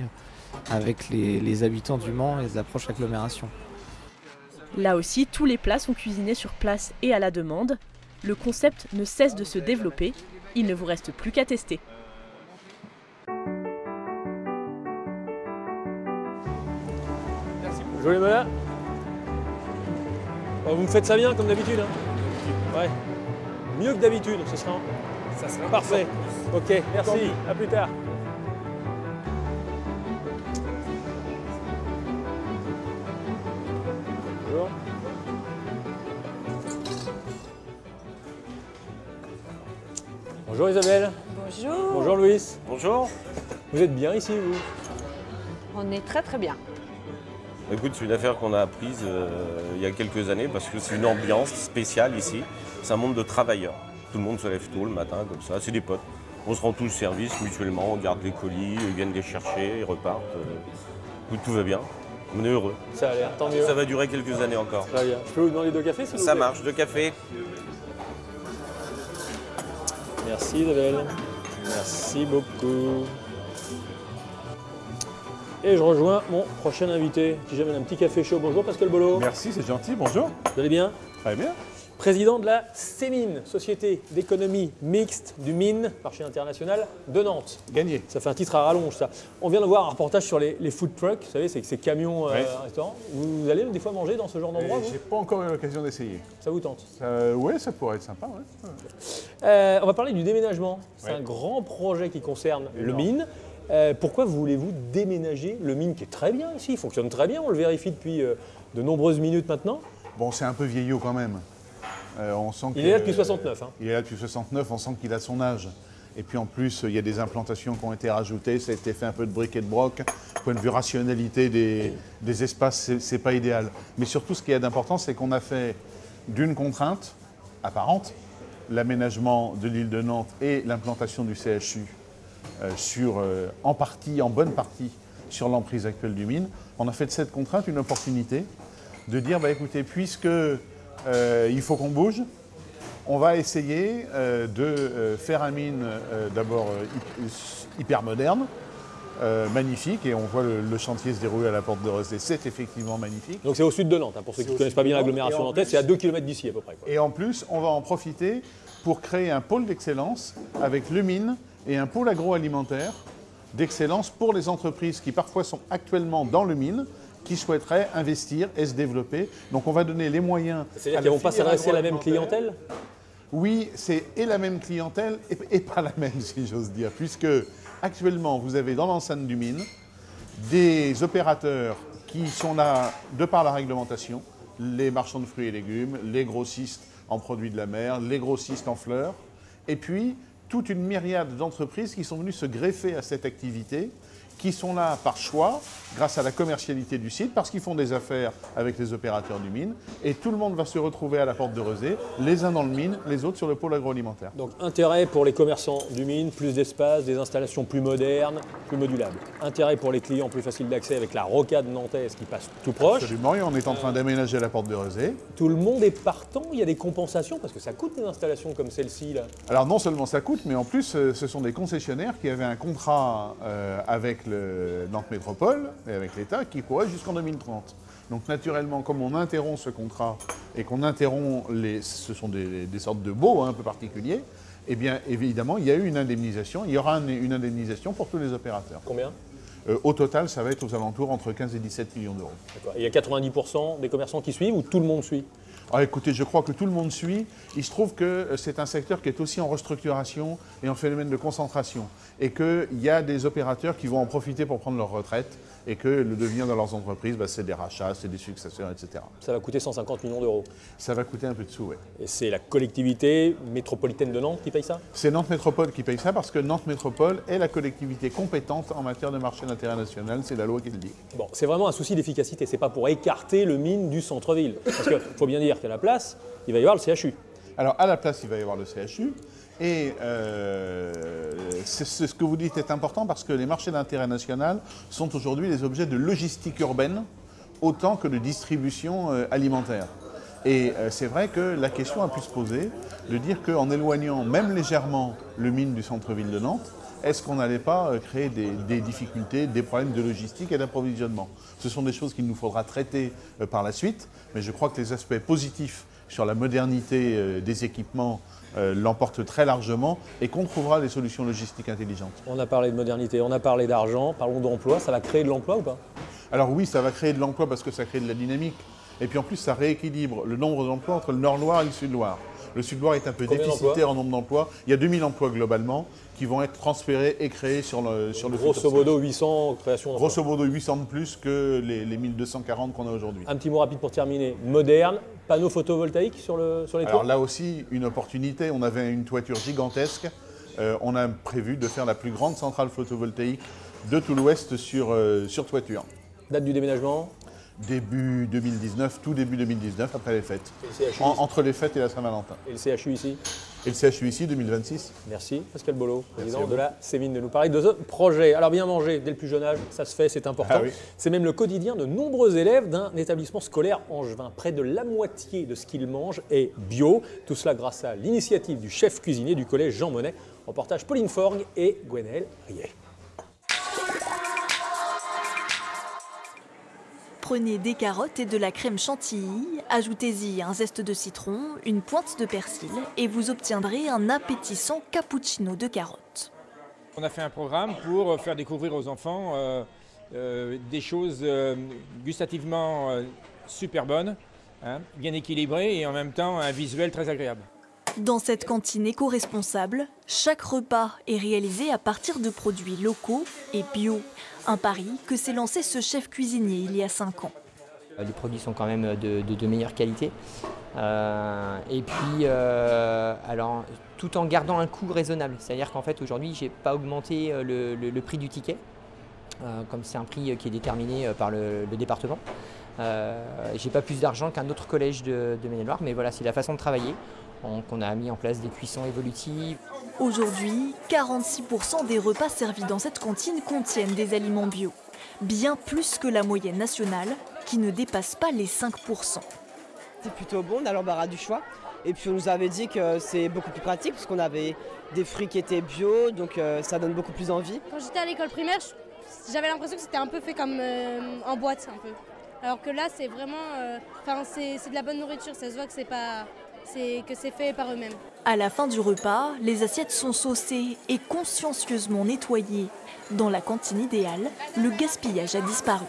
avec les habitants du Mans et les approches agglomérations. Là aussi, tous les plats sont cuisinés sur place et à la demande. Le concept ne cesse de se développer. Il ne vous reste plus qu'à tester. Merci. Jolie Mola. Vous me faites ça bien comme d'habitude, hein? Ouais. Mieux que d'habitude, ce sera. Ça sera parfait. Ok, merci. À plus tard. Bonjour. Bonjour Isabelle. Bonjour. Bonjour Louis. Bonjour. Vous êtes bien ici, vous? On est très très bien. Écoute, c'est une affaire qu'on a apprise il y a quelques années parce que c'est une ambiance spéciale ici. C'est un monde de travailleurs. Tout le monde se lève tôt le matin comme ça, c'est des potes. On se rend tous service mutuellement, on garde les colis, ils viennent les chercher, ils repartent. Tout va bien. On est heureux. Ça a l'air, tant mieux. Ça va durer quelques années encore. Très bien. Je peux vous demander 2 cafés, s'il vous plaît? Ça marche, 2 cafés. Merci Isabelle. Merci beaucoup. Et je rejoins mon prochain invité qui j'amène un petit café chaud. Bonjour Pascal Bolo. Merci, c'est gentil, bonjour. Vous allez bien? Très bien. Président de la CEMINE, Société d'économie mixte du Mine, marché international de Nantes. Gagné. Ça fait un titre à rallonge, ça. On vient de voir un reportage sur les food trucks, vous savez, c'est ces camions restaurants. Vous allez des fois manger dans ce genre d'endroit, vous? J'ai pas encore eu l'occasion d'essayer. Ça vous tente? Oui, ça pourrait être sympa, ouais. On va parler du déménagement. C'est un grand projet qui concerne le Mine. Pourquoi voulez-vous déménager le Mine qui est très bien ici? Il fonctionne très bien, on le vérifie depuis de nombreuses minutes maintenant. Bon, c'est un peu vieillot quand même. On sent il est là depuis 69. Hein. Il est là depuis 69, on sent qu'il a son âge. Et puis en plus, il y a des implantations qui ont été rajoutées, ça a été fait un peu de bric et de broc. Point de vue rationalité des espaces, c'est pas idéal. Mais surtout, ce qui est d'important, c'est qu'on a fait d'une contrainte apparente, l'aménagement de l'île de Nantes et l'implantation du CHU en bonne partie, sur l'emprise actuelle du Mine. On a fait de cette contrainte une opportunité de dire, écoutez, puisque il faut qu'on bouge, on va essayer de faire un Mine d'abord hyper moderne, magnifique, et on voit le chantier se dérouler à la porte de Rosé, c'est effectivement magnifique. Donc c'est au sud de Nantes, hein, pour ceux qui ne connaissent pas bien l'agglomération nantaise, c'est à 2 km d'ici à peu près. Quoi. Et en plus, on va en profiter pour créer un pôle d'excellence avec le Mine et un pôle agroalimentaire d'excellence pour les entreprises qui parfois sont actuellement dans le Mine, qui souhaiteraient investir et se développer. Donc on va donner les moyens. C'est-à-dire qu'ils ne vont pas s'adresser à la même clientèle? Oui, c'est et la même clientèle et pas la même, si j'ose dire, puisque actuellement vous avez dans l'enceinte du Mine des opérateurs qui sont là de par la réglementation, les marchands de fruits et légumes, les grossistes en produits de la mer, les grossistes en fleurs, et puis toute une myriade d'entreprises qui sont venues se greffer à cette activité, qui sont là par choix, grâce à la commercialité du site, parce qu'ils font des affaires avec les opérateurs du Mine, et tout le monde va se retrouver à la porte de Rezé, les uns dans le Mine, les autres sur le pôle agroalimentaire. Donc intérêt pour les commerçants du Mine, plus d'espace, des installations plus modernes, plus modulables. Intérêt pour les clients, plus facile d'accès avec la rocade nantaise qui passe tout proche. Absolument, et on est en train d'aménager la porte de Rezé. Tout le monde est partant, il y a des compensations, parce que ça coûte des installations comme celle-ci, là. Alors non seulement ça coûte, mais en plus ce sont des concessionnaires qui avaient un contrat avec le Nantes Métropole et avec l'État qui courait jusqu'en 2030. Donc naturellement, comme on interrompt ce contrat et qu'on interrompt ce sont des sortes de baux un peu particuliers, eh bien évidemment, il y a eu une indemnisation. Il y aura une indemnisation pour tous les opérateurs. Combien ? Au total, ça va être aux alentours entre 15 et 17 millions d'euros. D'accord. Il y a 90% des commerçants qui suivent ou tout le monde suit ? Ah, écoutez, je crois que tout le monde suit. Il se trouve que c'est un secteur qui est aussi en restructuration et en phénomène de concentration. Et qu'il y a des opérateurs qui vont en profiter pour prendre leur retraite et que le devenir dans leurs entreprises, c'est des rachats, c'est des successeurs, etc. Ça va coûter 150 millions d'euros. Ça va coûter un peu de sous, oui. Et c'est la collectivité métropolitaine de Nantes qui paye ça ? C'est Nantes Métropole qui paye ça parce que Nantes Métropole est la collectivité compétente en matière de marché d'intérêt national. C'est la loi qui le dit. Bon, c'est vraiment un souci d'efficacité. C'est pas pour écarter le mine du centre-ville. Parce qu'il faut bien dire qu'à la place, il va y avoir le CHU. Alors, à la place, il va y avoir le CHU. Et ce que vous dites est important parce que les marchés d'intérêt national sont aujourd'hui des objets de logistique urbaine autant que de distribution alimentaire. Et c'est vrai que la question a pu se poser de dire qu'en éloignant même légèrement le mine du centre-ville de Nantes, est-ce qu'on n'allait pas créer des difficultés, des problèmes de logistique et d'approvisionnement? Ce sont des choses qu'il nous faudra traiter par la suite, mais je crois que les aspects positifs sur la modernité des équipements l'emportent très largement et qu'on trouvera des solutions logistiques intelligentes. On a parlé de modernité, on a parlé d'argent, parlons d'emploi. Ça va créer de l'emploi ou pas? Alors oui, ça va créer de l'emploi parce que ça crée de la dynamique. Et puis en plus, ça rééquilibre le nombre d'emplois entre le Nord-Loire et le Sud-Loire. Le Sud-Loire est un peu déficitaire en nombre d'emplois. Il y a 2000 emplois globalement qui vont être transférés et créés sur le grosso modo 800 créations d'emplois. Grosso modo 800 de plus que les 1240 qu'on a aujourd'hui. Un petit mot rapide pour terminer. Moderne, panneaux photovoltaïques sur les toits? Alors là aussi, une opportunité. On avait une toiture gigantesque. On a prévu de faire la plus grande centrale photovoltaïque de tout l'Ouest sur toiture. Date du déménagement? Début 2019, tout début 2019, après les fêtes. Entre les fêtes et la Saint-Valentin. Et le CHU ici? Et le CHU ici, 2026. Merci Pascal Bollot, président de la Sémine, de nous parler de ce projet. Alors bien manger dès le plus jeune âge, ça se fait, c'est important. Ah oui. C'est même le quotidien de nombreux élèves d'un établissement scolaire angevin. Près de la moitié de ce qu'ils mangent est bio. Tout cela grâce à l'initiative du chef cuisinier du collège Jean Monnet. Reportage Pauline Forgue et Gwenaëlle Riet. Prenez des carottes et de la crème chantilly, ajoutez-y un zeste de citron, une pointe de persil et vous obtiendrez un appétissant cappuccino de carottes. On a fait un programme pour faire découvrir aux enfants des choses gustativement super bonnes, bien équilibrées et en même temps un visuel très agréable. Dans cette cantine éco-responsable, chaque repas est réalisé à partir de produits locaux et bio. Un pari que s'est lancé ce chef cuisinier il y a 5 ans. Les produits sont quand même de meilleure qualité. Et puis, alors, tout en gardant un coût raisonnable. C'est-à-dire qu'en fait, aujourd'hui, je n'ai pas augmenté le prix du ticket, comme c'est un prix qui est déterminé par le département. Je n'ai pas plus d'argent qu'un autre collège de Maine-et-Loire, mais voilà, c'est la façon de travailler. On a mis en place des cuissons évolutives. Aujourd'hui, 46% des repas servis dans cette cantine contiennent des aliments bio. Bien plus que la moyenne nationale, qui ne dépasse pas les 5%. C'est plutôt bon, on a l'embarras du choix. Et puis on nous avait dit que c'est beaucoup plus pratique, parce qu'on avait des fruits qui étaient bio, donc ça donne beaucoup plus envie. Quand j'étais à l'école primaire, j'avais l'impression que c'était un peu fait comme en boîte, un peu. Alors que là, c'est vraiment... c'est de la bonne nourriture, ça se voit que c'est fait par eux-mêmes. À la fin du repas, les assiettes sont saucées et consciencieusement nettoyées. Dans la cantine idéale, le gaspillage a disparu.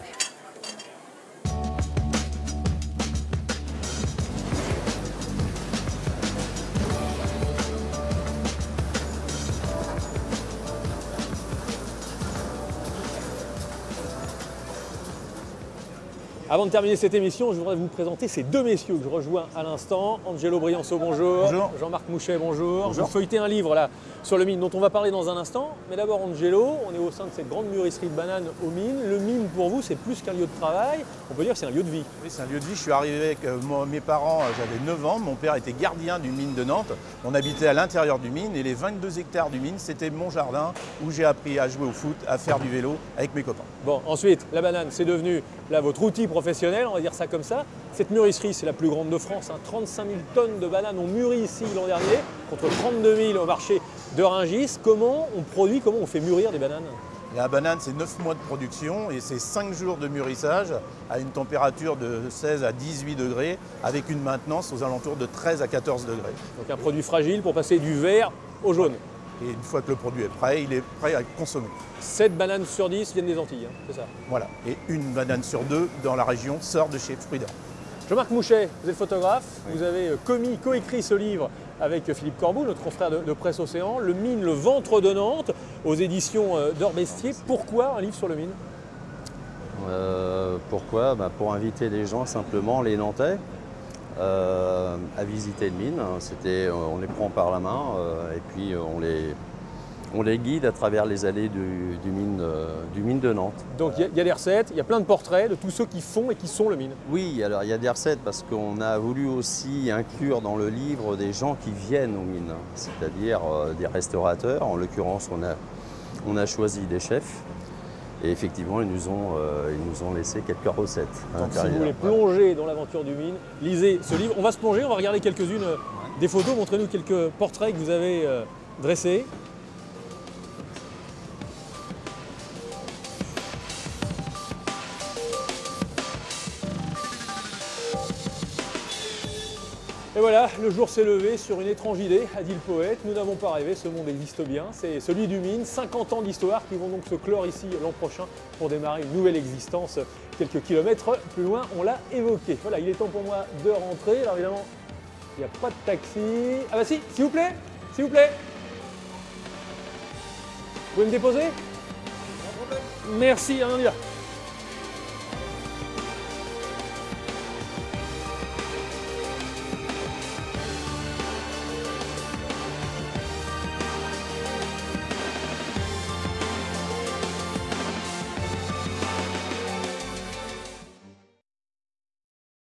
Avant de terminer cette émission, je voudrais vous présenter ces deux messieurs que je rejoins à l'instant. Angelo Brianceau, bonjour. Bonjour. Jean-Marc Mouchet, bonjour. Bonjour. Vous feuilletez un livre là sur le Mine dont on va parler dans un instant. Mais d'abord Angelo, on est au sein de cette grande mûrisserie de bananes au Mine. Le Mine pour vous, c'est plus qu'un lieu de travail, on peut dire que c'est un lieu de vie. Oui, c'est un lieu de vie. Je suis arrivé avec mes parents, j'avais 9 ans. Mon père était gardien du Mine de Nantes. On habitait à l'intérieur du Mine et les 22 hectares du Mine, c'était mon jardin où j'ai appris à jouer au foot, à faire du vélo avec mes copains. Bon, ensuite, la banane, c'est devenu là votre outil professionnel, on va dire ça comme ça. Cette mûrisserie, c'est la plus grande de France. 35 000 tonnes de bananes ont mûri ici l'an dernier, contre 32 000 au marché de Rungis. Comment on produit, comment on fait mûrir des bananes? La banane, c'est 9 mois de production et c'est 5 jours de mûrissage à une température de 16 à 18 degrés avec une maintenance aux alentours de 13 à 14 degrés. Donc un produit fragile pour passer du vert au jaune. Et une fois que le produit est prêt, il est prêt à consommer. 7 bananes sur 10 viennent des Antilles, hein, c'est ça? Voilà. Et une banane sur 2 dans la région sort de chez Fruits d'Or. Jean-Marc Mouchet, vous êtes photographe, vous avez coécrit ce livre avec Philippe Corboul, notre confrère de Presse Océan, Le Mine, le ventre de Nantes, aux éditions d'Orbestier. Pourquoi un livre sur le Mine? Pourquoi? Pour inviter les gens, simplement les Nantais, à visiter le Mine. On les prend par la main et puis on les guide à travers les allées du Mine de Nantes. Donc il y a des recettes, il y a plein de portraits de tous ceux qui font et qui sont le Mine. Oui, alors il y a des recettes parce qu'on a voulu aussi inclure dans le livre des gens qui viennent aux mines, c'est-à-dire des restaurateurs. En l'occurrence, on a choisi des chefs et effectivement, ils nous ont laissé quelques recettes. Donc si vous voulez plonger dans l'aventure du Mine, lisez ce livre. On va se plonger, on va regarder quelques-unes des photos. Montrez-nous quelques portraits que vous avez dressés. Et voilà, le jour s'est levé sur une étrange idée, a dit le poète. Nous n'avons pas rêvé, ce monde existe bien. C'est celui du Mine, 50 ans d'histoire qui vont donc se clore ici l'an prochain pour démarrer une nouvelle existence quelques kilomètres plus loin, on l'a évoqué. Voilà, il est temps pour moi de rentrer. Alors évidemment, il n'y a pas de taxi. Ah bah si, s'il vous plaît, s'il vous plaît. Vous pouvez me déposer? Merci, on y va.